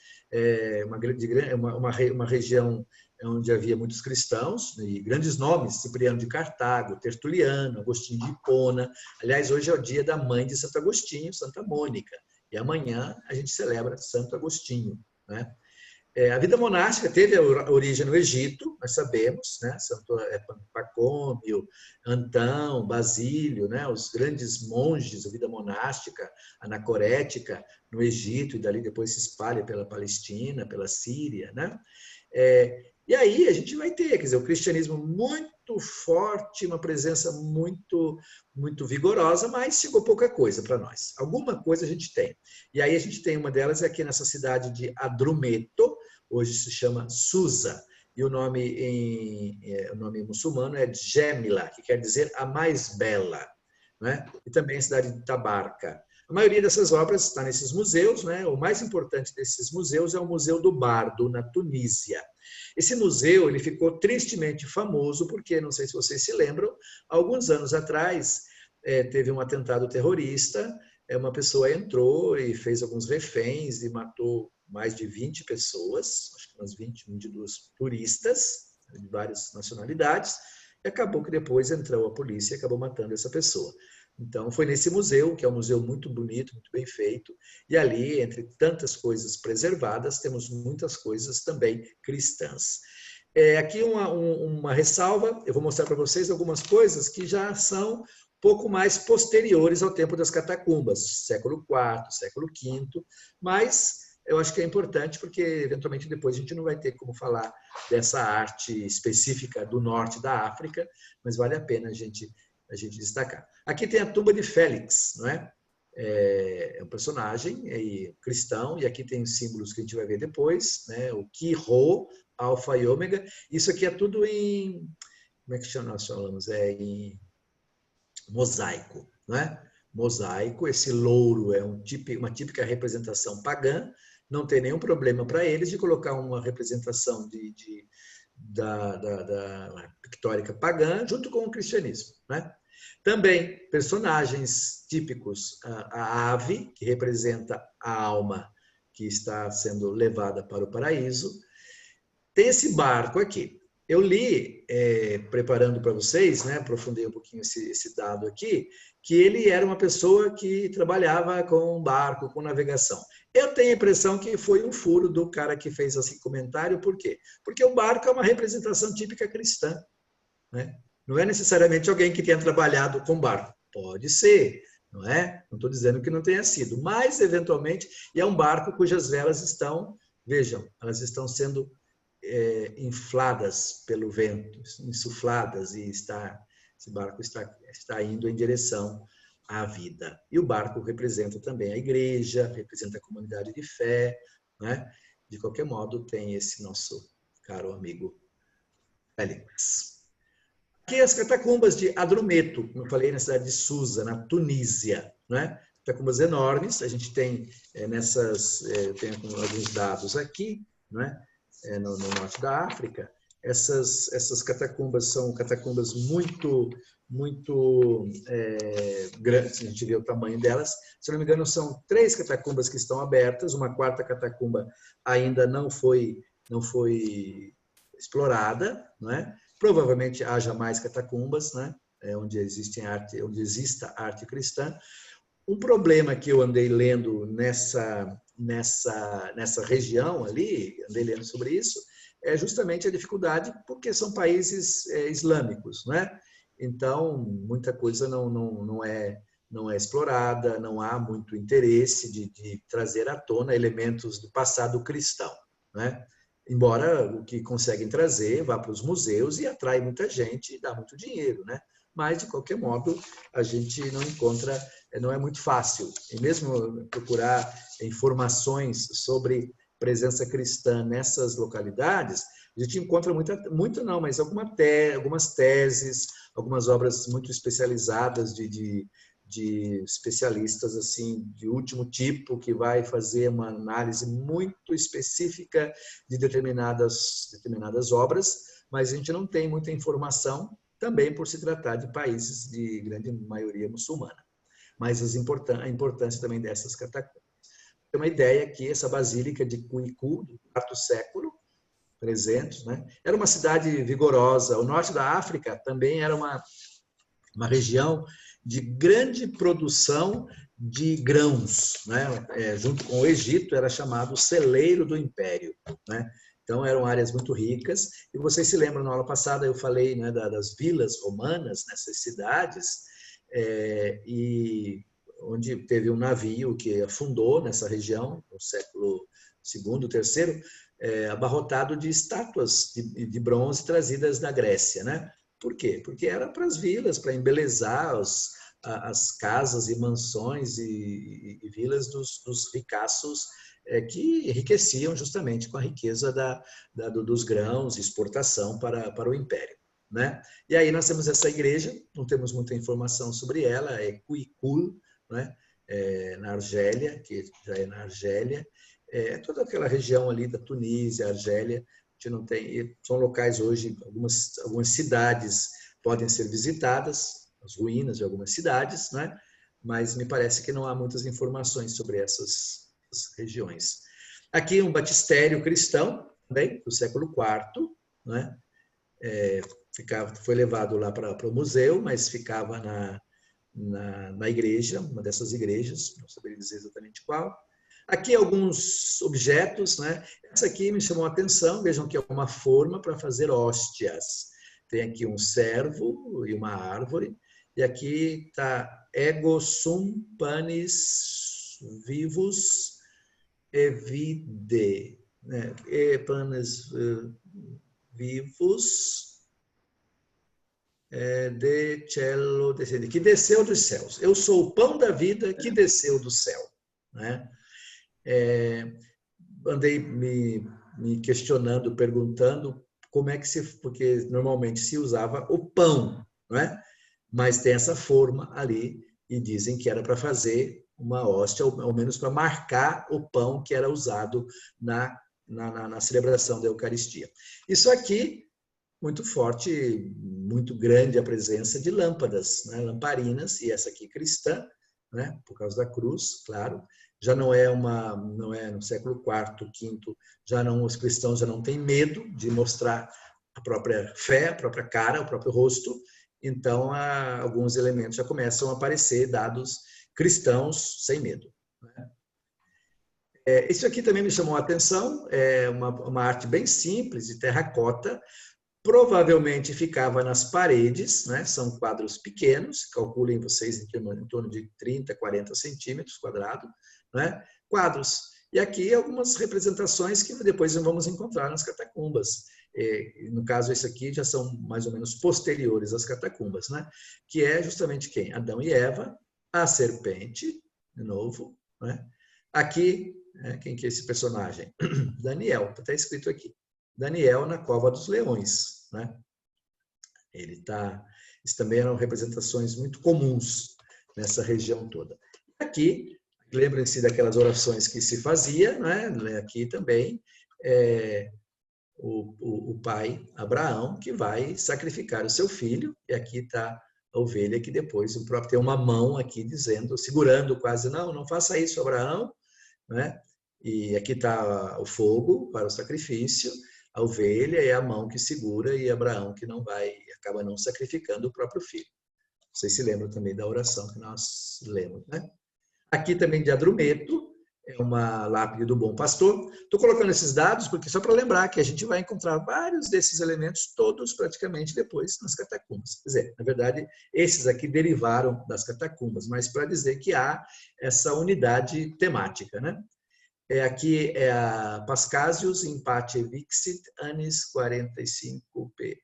uma região onde havia muitos cristãos e grandes nomes, Cipriano de Cartago, Tertuliano, Agostinho de Hipona. Aliás, hoje é o dia da mãe de Santo Agostinho, Santa Mônica, e amanhã a gente celebra Santo Agostinho, né? A vida monástica teve a origem no Egito, nós sabemos, né? Santo Pacômio, Antão, Basílio, né? Os grandes monges da vida monástica, anacorética, no Egito, e dali depois se espalha pela Palestina, pela Síria, né? E aí a gente vai ter, quer dizer, o cristianismo muito forte, uma presença muito, muito vigorosa, mas chegou pouca coisa para nós. Alguma coisa a gente tem. E aí a gente tem uma delas aqui nessa cidade de Adrumeto, hoje se chama Susa, e o nome muçulmano é Djémila, que quer dizer a mais bela, né? E também a cidade de Tabarca. A maioria dessas obras está nesses museus, né? O mais importante desses museus é o Museu do Bardo, na Tunísia. Esse museu ele ficou tristemente famoso porque, não sei se vocês se lembram, alguns anos atrás teve um atentado terrorista, uma pessoa entrou e fez alguns reféns e matou mais de 20 pessoas, acho que umas 22 turistas de várias nacionalidades, e acabou que depois entrou a polícia e acabou matando essa pessoa. Então, foi nesse museu, que é um museu muito bonito, muito bem feito, e ali, entre tantas coisas preservadas, temos muitas coisas também cristãs. Aqui uma ressalva, eu vou mostrar para vocês algumas coisas que já são um pouco mais posteriores ao tempo das catacumbas, século IV, século V, mas eu acho que é importante porque, eventualmente, depois a gente não vai ter como falar dessa arte específica do norte da África, mas vale a pena a gente destacar. Aqui tem a tumba de Félix, não é? É um personagem cristão, e aqui tem os símbolos que a gente vai ver depois, né? O Ki, Rho, Alfa e Ômega. Isso aqui é tudo em... Como é que nós falamos? Em mosaico, não é? Mosaico, esse louro é uma típica representação pagã, não tem nenhum problema para eles de colocar uma representação da pictórica pagã junto com o cristianismo, né? Também personagens típicos, a ave, que representa a alma que está sendo levada para o paraíso. Tem esse barco aqui. Eu li, preparando para vocês, né, aprofundei um pouquinho esse dado aqui, que ele era uma pessoa que trabalhava com barco, com navegação. Eu tenho a impressão que foi um furo do cara que fez esse comentário. Por quê? Porque o barco é uma representação típica cristã, né? Não é necessariamente alguém que tenha trabalhado com barco. Pode ser, não é? Não estou dizendo que não tenha sido, mas, eventualmente, é um barco cujas velas estão, vejam, elas estão sendo infladas pelo vento, insufladas, e esse barco está indo em direção à vida. E o barco representa também a igreja, representa a comunidade de fé, né? De qualquer modo, tem esse nosso caro amigo Félix. Aqui as catacumbas de Adrumeto, como eu falei, na cidade de Susa, na Tunísia, né? Catacumbas enormes, a gente tem tem alguns dados aqui, né? No norte da África. Essas catacumbas são catacumbas muito grandes, a gente vê o tamanho delas. Se não me engano, são 3 catacumbas que estão abertas, uma 4ª catacumba ainda não foi explorada, né? Provavelmente haja mais catacumbas, né? Onde exista arte cristã. Um problema que eu andei lendo nessa região ali, andei lendo sobre isso, é justamente a dificuldade, porque são países islâmicos, né? Então, muita coisa não é explorada, não há muito interesse de trazer à tona elementos do passado cristão, né? Embora o que conseguem trazer vá para os museus e atrai muita gente e dá muito dinheiro, né? Mas, de qualquer modo, a gente não encontra, não é muito fácil. E mesmo procurar informações sobre presença cristã nessas localidades, a gente encontra mas algumas teses, algumas obras muito especializadas de especialistas assim de último tipo, que vai fazer uma análise muito específica de determinadas obras, mas a gente não tem muita informação, também por se tratar de países de grande maioria muçulmana. Mas a importância também dessas catacumbas. Tem uma ideia que essa basílica de Cuicu, do IV século, 300, né? Era uma cidade vigorosa. O norte da África também era uma região de grande produção de grãos, né? Junto com o Egito, era chamado celeiro do império, né? Então, eram áreas muito ricas. E vocês se lembram, na aula passada, eu falei, né, das vilas romanas nessas cidades, e onde teve um navio que afundou nessa região, no século II, III, abarrotado de estátuas de bronze trazidas da Grécia, né? Por quê? Porque era para as vilas, para embelezar as casas e mansões e vilas dos ricaços, que enriqueciam justamente com a riqueza dos grãos, exportação para o império, né? E aí nós temos essa igreja, não temos muita informação sobre ela, é Cuicul, né? Na Argélia, que já é na Argélia, toda aquela região ali da Tunísia, Argélia, a gente não tem, são locais hoje, algumas cidades podem ser visitadas, as ruínas de algumas cidades, né? Mas me parece que não há muitas informações sobre essas regiões. Aqui um batistério cristão, também, do século IV, né? Foi levado lá para o museu, mas ficava na igreja, uma dessas igrejas, não saberia dizer exatamente qual. Aqui alguns objetos, né? Essa aqui me chamou a atenção, vejam que é uma forma para fazer hóstias. Tem aqui um servo e uma árvore, e aqui está ego sum panis vivus evide, né? E panis vivus de cielo descende, que desceu dos céus. Eu sou o pão da vida que desceu do céu, né? Andei me questionando, perguntando como é que porque normalmente se usava o pão, não é? Mas tem essa forma ali e dizem que era para fazer uma hóstia, ou ao menos para marcar o pão que era usado na celebração da Eucaristia. Isso aqui, muito forte, muito grande a presença de lâmpadas, né? Lamparinas, e essa aqui cristã, né? Por causa da cruz, claro. Já não é no século IV, V, os cristãos já não têm medo de mostrar a própria fé, a própria cara, o próprio rosto. Então, alguns elementos já começam a aparecer, dados cristãos sem medo, né? Isso aqui também me chamou a atenção, é uma arte bem simples, de terracota, provavelmente ficava nas paredes, né? São quadros pequenos, calculem vocês em torno de 30, 40 centímetros quadrados, né? Quadros. E aqui algumas representações que depois vamos encontrar nas catacumbas. No caso, esse aqui já são mais ou menos posteriores às catacumbas, né? Que é justamente quem? Adão e Eva, a serpente, de novo, né? Aqui, quem que é esse personagem? Daniel, está escrito aqui. Daniel na cova dos leões, né? Isso também eram representações muito comuns nessa região toda. Aqui, lembrem-se daquelas orações que se fazia, né? Aqui também, o pai Abraão, que vai sacrificar o seu filho, e aqui está a ovelha, que depois o próprio tem uma mão aqui dizendo, segurando quase, não faça isso, Abraão, né? E aqui está o fogo para o sacrifício, a ovelha é a mão que segura, e Abraão que acaba não sacrificando o próprio filho. Vocês se lembram também da oração que nós lemos, né? Aqui também de Adrumeto, é uma lápide do Bom Pastor. Estou colocando esses dados porque só para lembrar que a gente vai encontrar vários desses elementos, todos praticamente depois nas catacumbas. Quer dizer, na verdade, esses aqui derivaram das catacumbas, mas para dizer que há essa unidade temática, né? Aqui é a Pascasius in pace vixit annis 45p.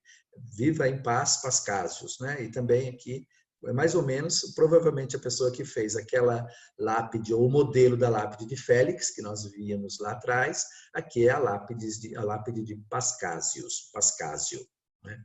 Viva em paz, Pascasius, né? E também aqui é mais ou menos, provavelmente a pessoa que fez aquela lápide, ou o modelo da lápide de Félix, que nós víamos lá atrás, aqui é a lápide de Pascasio, né?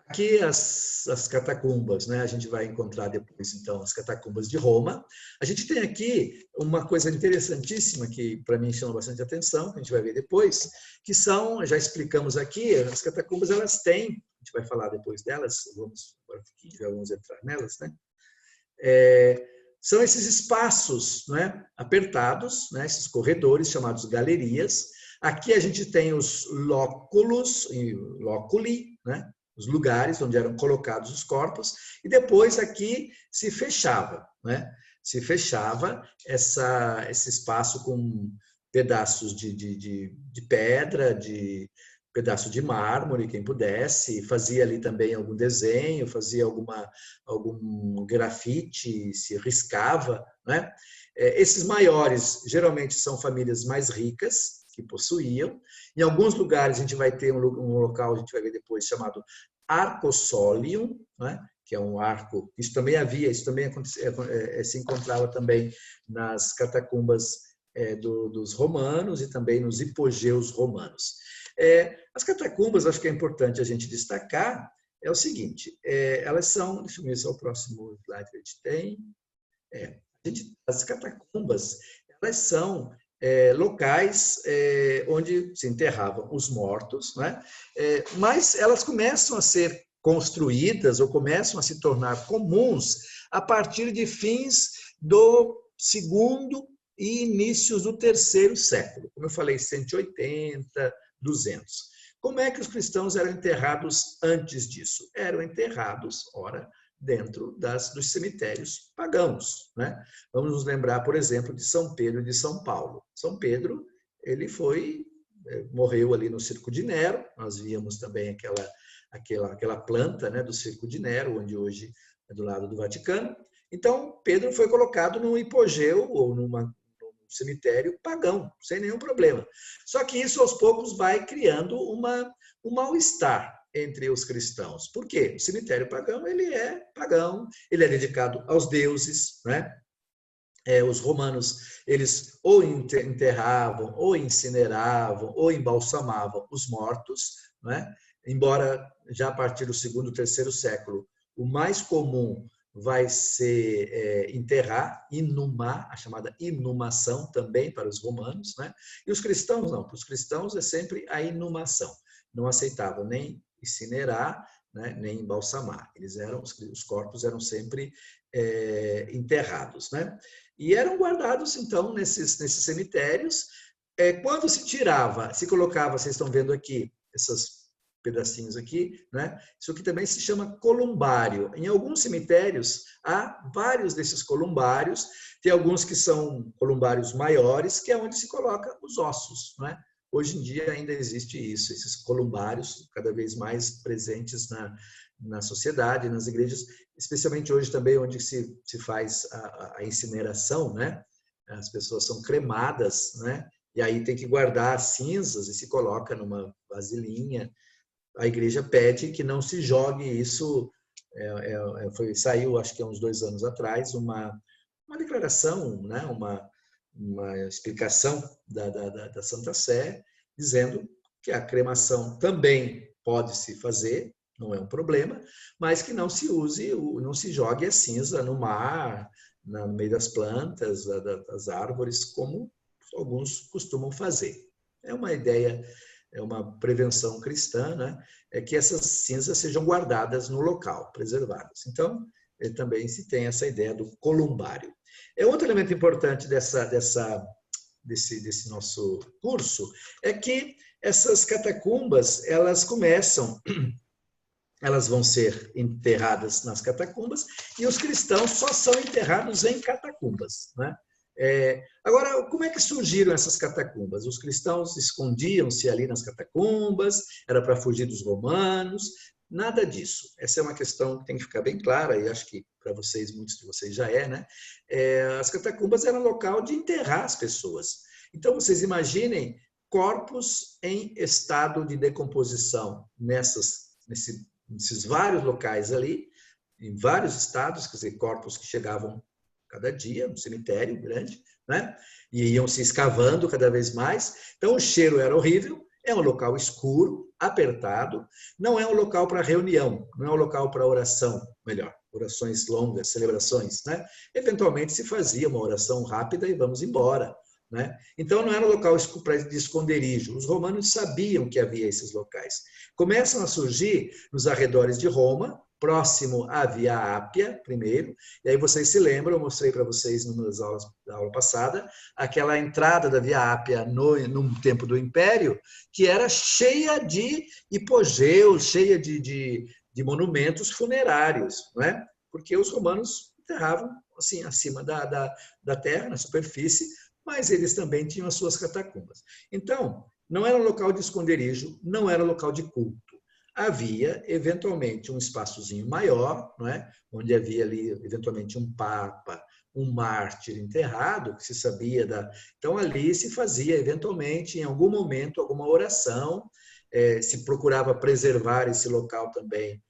Aqui as catacumbas, né? A gente vai encontrar depois, então, as catacumbas de Roma. A gente tem aqui uma coisa interessantíssima que, para mim, chama bastante atenção, que a gente vai ver depois, que são, já explicamos aqui, as catacumbas, elas têm, a gente vai falar depois delas, já vamos entrar nelas, né? São esses espaços, né, apertados, né, esses corredores chamados galerias. Aqui a gente tem os loculi, né? Os lugares onde eram colocados os corpos, e depois aqui se fechava, né? Se fechava esse espaço com pedaços de pedra, de pedaço de mármore, quem pudesse, fazia ali também algum desenho, fazia algum grafite, se riscava, né? Esses maiores, geralmente, são famílias mais ricas, que possuíam. Em alguns lugares a gente vai ter um local, a gente vai ver depois, chamado Arcosolium, né? Que é um arco, isso também se encontrava também nas catacumbas dos romanos e também nos hipogeus romanos. As catacumbas, acho que é importante a gente destacar, é o seguinte, elas são, deixa eu ver se é o próximo slide que a gente tem, as catacumbas, elas são locais onde se enterravam os mortos, né? Mas elas começam a ser construídas ou começam a se tornar comuns a partir de fins do segundo e inícios do terceiro século. Como eu falei, 180, 200. Como é que os cristãos eram enterrados antes disso? Eram enterrados, ora, dentro dos cemitérios pagãos, né? Vamos nos lembrar, por exemplo, de São Pedro e de São Paulo. São Pedro, ele morreu ali no Circo de Nero, nós víamos também aquela planta, né, do Circo de Nero, onde hoje é do lado do Vaticano. Então, Pedro foi colocado num hipogeu ou num cemitério pagão, sem nenhum problema. Só que isso, aos poucos, vai criando um mal-estar entre os cristãos. Por quê? O cemitério pagão, ele é dedicado aos deuses, né? Os romanos, eles ou enterravam, ou incineravam, ou embalsamavam os mortos, né? Embora já a partir do segundo, terceiro século, o mais comum vai ser inumar, a chamada inumação também para os romanos, né? E os cristãos não, para os cristãos é sempre a inumação. Não aceitavam nem incinerar, né, nem embalsamar. Os corpos eram sempre enterrados, né? E eram guardados, então, nesses cemitérios. Quando se colocava, vocês estão vendo aqui, esses pedacinhos aqui, né? Isso aqui também se chama columbário. Em alguns cemitérios, há vários desses columbários, tem alguns que são columbários maiores, que é onde se coloca os ossos, né? Hoje em dia ainda existe isso, esses columbários cada vez mais presentes na sociedade, nas igrejas, especialmente hoje também onde se faz a incineração, né? as pessoas são cremadas, né? E aí tem que guardar as cinzas e se coloca numa vasilhinha. A igreja pede que não se jogue isso. Saiu, acho que há uns 2 anos atrás, uma declaração, né? uma explicação da Santa Sé, dizendo que a cremação também pode se fazer, não é um problema, mas que não se use, não se jogue a cinza no mar, no meio das plantas, das árvores, como alguns costumam fazer. É uma ideia, é uma prevenção cristã, né? É que essas cinzas sejam guardadas no local, preservadas. Então, também se tem essa ideia do columbário. Outro elemento importante desse nosso curso é que essas catacumbas, elas vão ser enterradas nas catacumbas e os cristãos só são enterrados em catacumbas, né? Agora, como é que surgiram essas catacumbas? Os cristãos escondiam-se ali nas catacumbas, era para fugir dos romanos, nada disso. Essa é uma questão que tem que ficar bem clara, e acho que para vocês, muitos de vocês já né? As catacumbas eram local de enterrar as pessoas. Então, vocês imaginem corpos em estado de decomposição nesses vários locais ali, em vários estados, quer dizer, corpos que chegavam cada dia, no cemitério grande, né? E iam se escavando cada vez mais. Então, o cheiro era horrível, é um local escuro, apertado, não é um local para reunião, não é um local para oração, melhor, orações longas, celebrações, né? Eventualmente se fazia uma oração rápida e vamos embora, né? Então, não era um local de esconderijo. Os romanos sabiam que havia esses locais. Começam a surgir nos arredores de Roma, próximo à Via Ápia, primeiro, e aí vocês se lembram, eu mostrei para vocês nas aulas da aula passada, aquela entrada da Via Ápia no tempo do Império, que era cheia de hipogeus, cheia de monumentos funerários, não é? Porque os romanos enterravam assim, acima da terra, na superfície, mas eles também tinham as suas catacumbas. Então, não era um local de esconderijo, não era um local de culto. Havia, eventualmente, um espaçozinho maior, não é? Onde havia ali, eventualmente, um papa, um mártir enterrado, que se sabia da... Então, ali se fazia, eventualmente, em algum momento, alguma oração, se procurava preservar esse local também,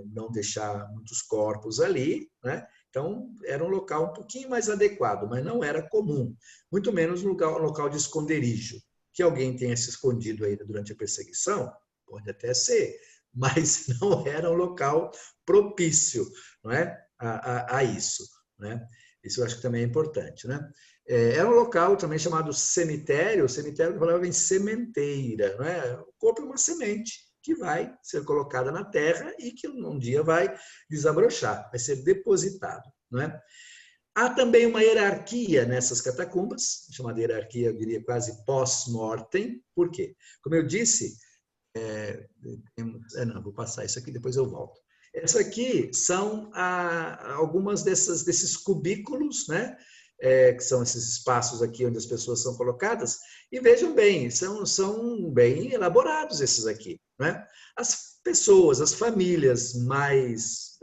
não deixar muitos corpos ali, né? Então, era um local um pouquinho mais adequado, mas não era comum, muito menos um local de esconderijo. Que alguém tenha se escondido aí durante a perseguição, pode até ser, mas não era um local propício, não é? a isso, né? Isso eu acho que também é importante, né? Era um local também chamado cemitério, o cemitério falava em sementeira, não é? O corpo é uma semente que vai ser colocada na terra e que um dia vai desabrochar, vai ser depositado, não é? Há também uma hierarquia nessas catacumbas, chamada hierarquia, eu diria quase pós-mortem. Por quê? Como eu disse, não, vou passar isso aqui, depois eu volto. Essa aqui são algumas desses cubículos, né? Que são esses espaços aqui onde as pessoas são colocadas, e vejam bem, são bem elaborados esses aqui, né? As pessoas, as famílias mais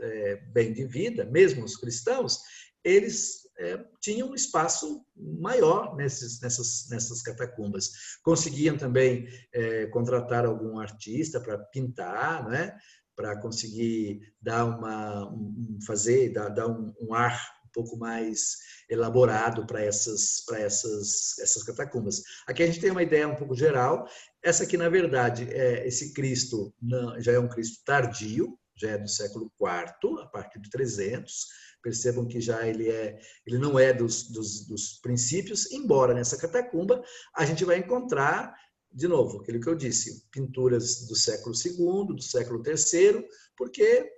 bem de vida, mesmo os cristãos, eles tinham um espaço maior nessas catacumbas. Conseguiam também contratar algum artista para pintar, né? Para conseguir dar dar um ar um pouco mais elaborado para essas catacumbas. Aqui a gente tem uma ideia um pouco geral. Essa aqui, na verdade, esse Cristo já é um Cristo tardio, já é do século IV, a partir de 300. Percebam que já ele não é dos princípios, embora nessa catacumba a gente vai encontrar, de novo, aquilo que eu disse, pinturas do século II, do século III, porque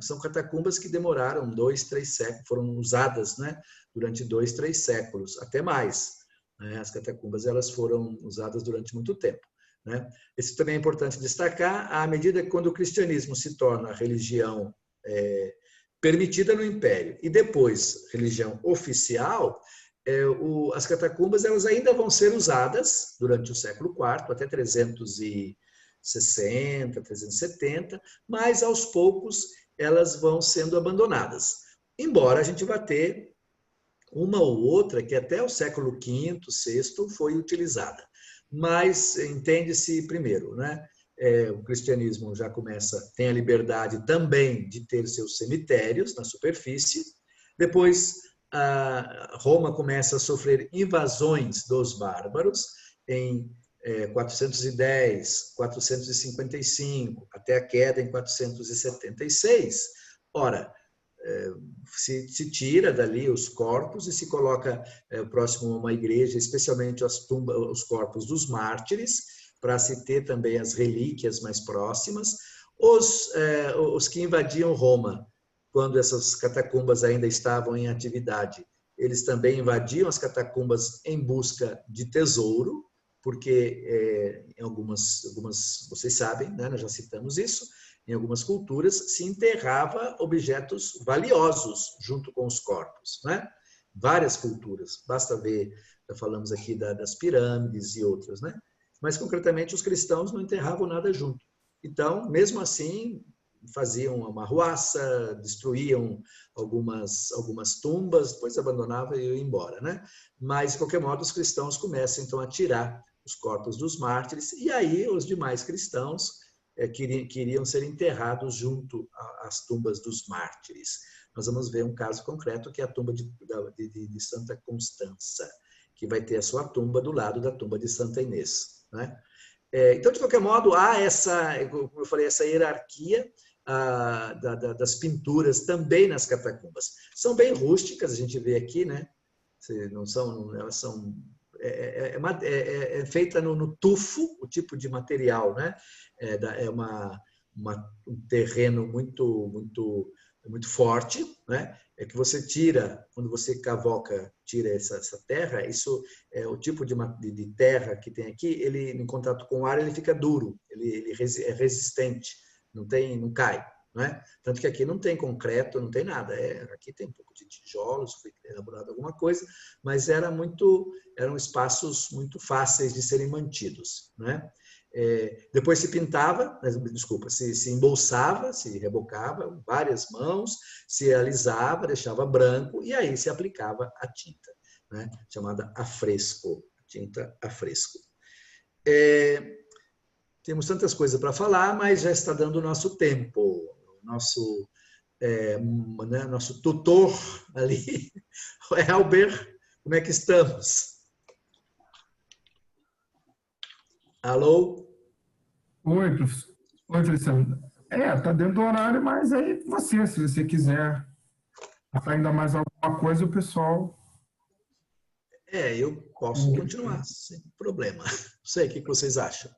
são catacumbas que demoraram 2, 3 séculos, foram usadas, né, durante 2, 3 séculos, até mais. Né? As catacumbas elas foram usadas durante muito tempo. Né? Isso também é importante destacar, à medida que quando o cristianismo se torna religião permitida no Império e depois religião oficial, as catacumbas elas ainda vão ser usadas durante o século IV, até 360, 370, mas aos poucos elas vão sendo abandonadas. Embora a gente vá ter uma ou outra que até o século V, VI foi utilizada. Mas entende-se primeiro, né? O cristianismo já começa, tem a liberdade também de ter seus cemitérios na superfície. Depois, Roma começa a sofrer invasões dos bárbaros em 410, 455, até a queda em 476. Ora, se tira dali os corpos e se coloca próximo a uma igreja, especialmente os corpos dos mártires, para se ter também as relíquias mais próximas. Os que invadiam Roma, quando essas catacumbas ainda estavam em atividade, eles também invadiam as catacumbas em busca de tesouro, porque em algumas vocês sabem, né, nós já citamos isso, em algumas culturas se enterrava objetos valiosos junto com os corpos, né? Várias culturas, basta ver, já falamos aqui das pirâmides e outras, né? Mas concretamente os cristãos não enterravam nada junto. Então, mesmo assim, faziam uma arruaça, destruíam algumas tumbas, depois abandonavam e iam embora, né? Mas, de qualquer modo, os cristãos começam então a tirar os corpos dos mártires, e aí os demais cristãos queriam ser enterrados junto às tumbas dos mártires. Nós vamos ver um caso concreto, que é a tumba de Santa Constança, que vai ter a sua tumba do lado da tumba de Santa Inês, né? Então, de qualquer modo, há como eu falei, essa hierarquia das pinturas também nas catacumbas. São bem rústicas, a gente vê aqui, né? Elas são feita no tufo, o tipo de material, né? Um terreno muito forte, né? Que você tira, quando você tira essa terra, isso é o tipo de terra que tem aqui, ele em contato com o ar ele fica duro, ele é resistente, não cai. Né? Tanto que aqui não tem concreto, não tem nada. Aqui tem um pouco de tijolos, foi elaborado alguma coisa, mas eram espaços muito fáceis de serem mantidos. Né? Depois se pintava, se embolsava, se rebocava, várias mãos, se alisava, deixava branco e aí se aplicava a tinta, né? Chamada afresco, tinta afresco. Temos tantas coisas para falar, mas já está dando o nosso tempo. Nosso tutor ali, o Elber, como é que estamos? Alô? Oi, professor. Oi, Feliciano. Tá dentro do horário, mas aí se você quiser ainda mais alguma coisa, o pessoal... Eu posso continuar, sem problema. Não sei, o que vocês acham?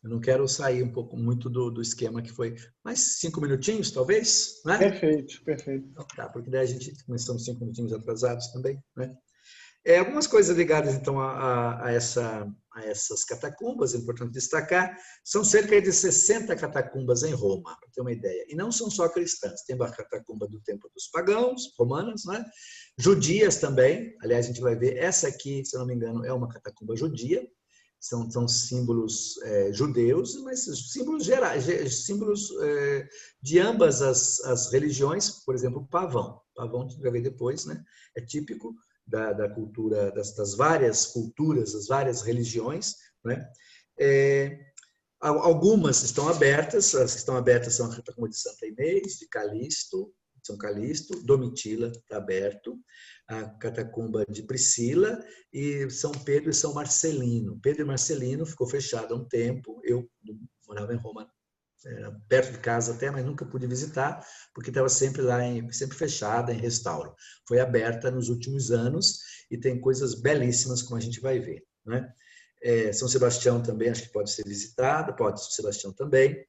Eu não quero sair um pouco muito do esquema que foi. Mais 5 minutinhos, talvez? Né? Perfeito, perfeito. Então, tá, porque daí a gente começamos 5 minutinhos atrasados também. Né? Algumas coisas ligadas, então, a essas catacumbas, é importante destacar, são cerca de 60 catacumbas em Roma, para ter uma ideia. E não são só cristãs, tem a catacumba do tempo dos pagãos, romanas, né? Judias também, aliás, a gente vai ver, essa aqui, se eu não me engano, é uma catacumba judia, são símbolos judeus, mas símbolos gerais, símbolos de ambas as religiões, por exemplo, o pavão. Pavão, que vai ver depois, né? É típico da cultura, das várias culturas, das várias religiões, né? Algumas estão abertas, as que estão abertas são a catacumba de Santa Inês, de São Calixto, Domitila está aberto, a catacumba de Priscila e São Pedro e São Marcelino. Pedro e Marcelino ficou fechado há um tempo, eu morava em Roma, perto de casa até, mas nunca pude visitar, porque estava sempre sempre fechada, em restauro. Foi aberta nos últimos anos e tem coisas belíssimas, como a gente vai ver. Né? São Sebastião também, acho que pode ser visitada, São Sebastião também.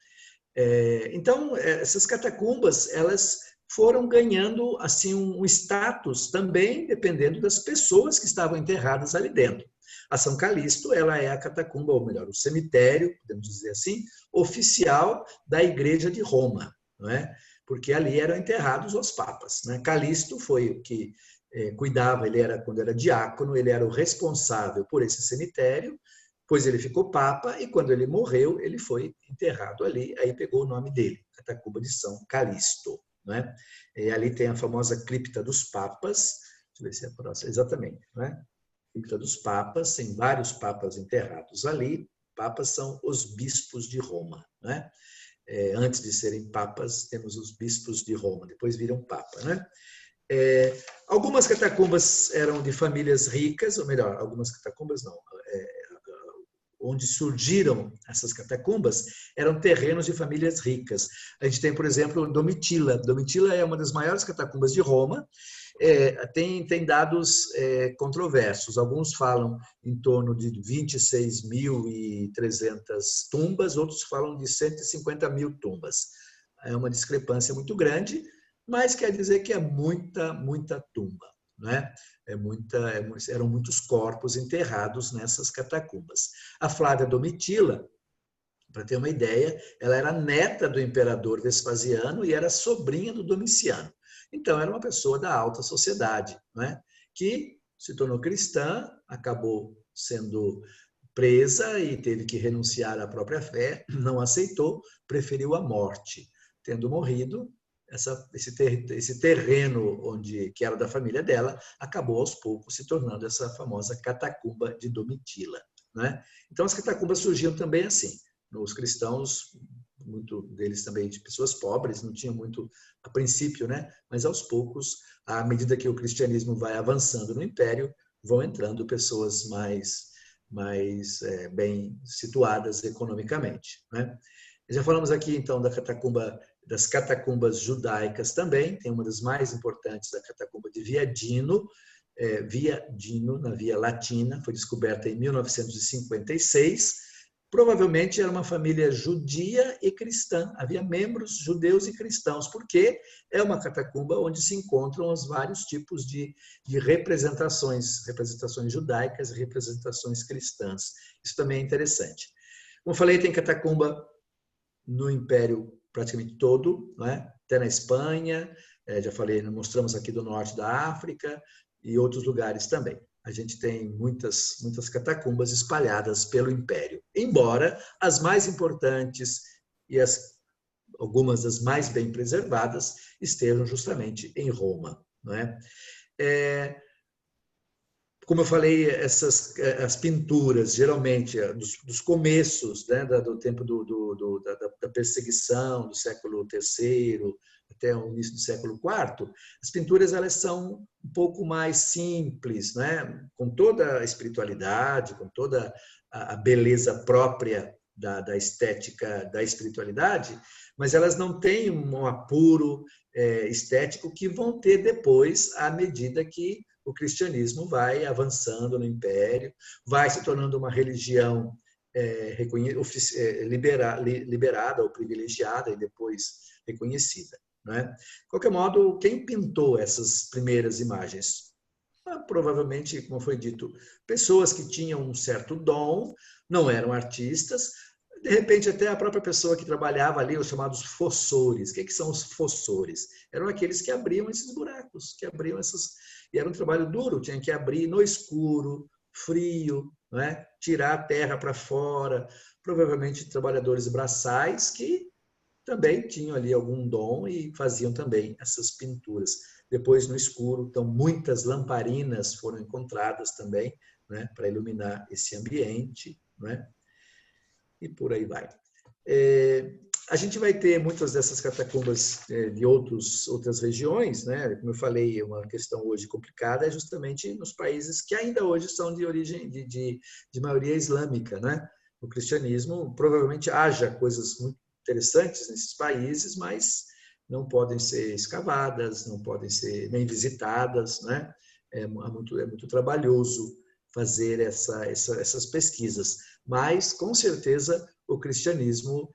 Então, essas catacumbas, elas foram ganhando assim um status também dependendo das pessoas que estavam enterradas ali dentro. A São Calixto, ela é a catacumba, ou melhor, o cemitério, podemos dizer assim, oficial da Igreja de Roma, não é? Porque ali eram enterrados os papas. Né? Calixto foi o que cuidava, quando era diácono, ele era o responsável por esse cemitério, pois ele ficou papa e quando ele morreu, ele foi enterrado ali, aí pegou o nome dele, Catacumba de São Calixto. Né? E ali tem a famosa cripta dos papas, eu ver se é a próxima. Exatamente, né? Cripta dos Papas, tem vários papas enterrados ali. Papas são os bispos de Roma, né? Antes de serem papas, temos os bispos de Roma, depois viram papa, né? Algumas catacumbas eram de famílias ricas, ou melhor, algumas catacumbas não, onde surgiram essas catacumbas eram terrenos de famílias ricas. A gente tem, por exemplo, Domitila. Domitila é uma das maiores catacumbas de Roma. Tem dados controversos. Alguns falam em torno de 26.300 tumbas, outros falam de 150 mil tumbas. É uma discrepância muito grande, mas quer dizer que é muita, muita tumba, né? Eram muitos corpos enterrados nessas catacumbas. A Flávia Domitila, para ter uma ideia, ela era neta do imperador Vespasiano e era sobrinha do Domiciano. Então, era uma pessoa da alta sociedade, né? Que se tornou cristã, acabou sendo presa e teve que renunciar à própria fé, não aceitou, preferiu a morte. Tendo morrido, esse terreno que era da família dela acabou aos poucos se tornando essa famosa catacumba de Domitila, né? Então as catacumbas surgiam também assim. Os cristãos, muito deles também de pessoas pobres, não tinham muito a princípio, né? Mas aos poucos, à medida que o cristianismo vai avançando no império, vão entrando pessoas mais bem situadas economicamente, né? Já falamos aqui então das catacumbas judaicas também. Tem uma das mais importantes, a catacumba de Viadino, na Via Latina, foi descoberta em 1956. Provavelmente era uma família judia e cristã, havia membros judeus e cristãos, porque é uma catacumba onde se encontram os vários tipos de representações judaicas e representações cristãs. Isso também é interessante. Como eu falei, tem catacumba no Império praticamente todo, né? Até na Espanha, já falei, mostramos aqui do norte da África e outros lugares também. A gente tem muitas catacumbas espalhadas pelo Império, embora as mais importantes e algumas das mais bem preservadas estejam justamente em Roma, não é? Como eu falei, as pinturas, geralmente, dos começos, né, do tempo da perseguição, do século III até o início do século IV, as pinturas elas são um pouco mais simples, né, com toda a espiritualidade, com toda a beleza própria da estética da espiritualidade, mas elas não têm um apuro estético que vão ter depois, à medida que o cristianismo vai avançando no império, vai se tornando uma religião liberada ou privilegiada e depois reconhecida, né? De qualquer modo, quem pintou essas primeiras imagens? Provavelmente, como foi dito, pessoas que tinham um certo dom, não eram artistas, de repente até a própria pessoa que trabalhava ali, os chamados fossores. O que são os fossores? Eram aqueles que abriam esses buracos, que abriam e era um trabalho duro, tinha que abrir no escuro, frio, né? Tirar a terra para fora, provavelmente trabalhadores braçais que também tinham ali algum dom e faziam também essas pinturas. Depois, no escuro, então, muitas lamparinas foram encontradas também, né, para iluminar esse ambiente, né? E por aí vai. A gente vai ter muitas dessas catacumbas de outras regiões, né? Como eu falei, uma questão hoje complicada é justamente nos países que ainda hoje são de origem de maioria islâmica, né? No cristianismo, provavelmente haja coisas muito interessantes nesses países, mas não podem ser escavadas, não podem ser nem visitadas, né? É muito trabalhoso fazer essas pesquisas, mas com certeza o cristianismo,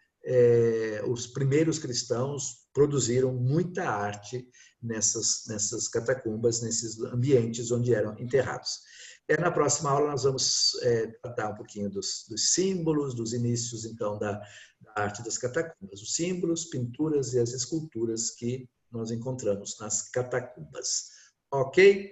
os primeiros cristãos produziram muita arte nessas catacumbas, nesses ambientes onde eram enterrados. Na próxima aula nós vamos tratar um pouquinho dos símbolos, dos inícios então da arte das catacumbas, os símbolos, pinturas e as esculturas que nós encontramos nas catacumbas. Ok?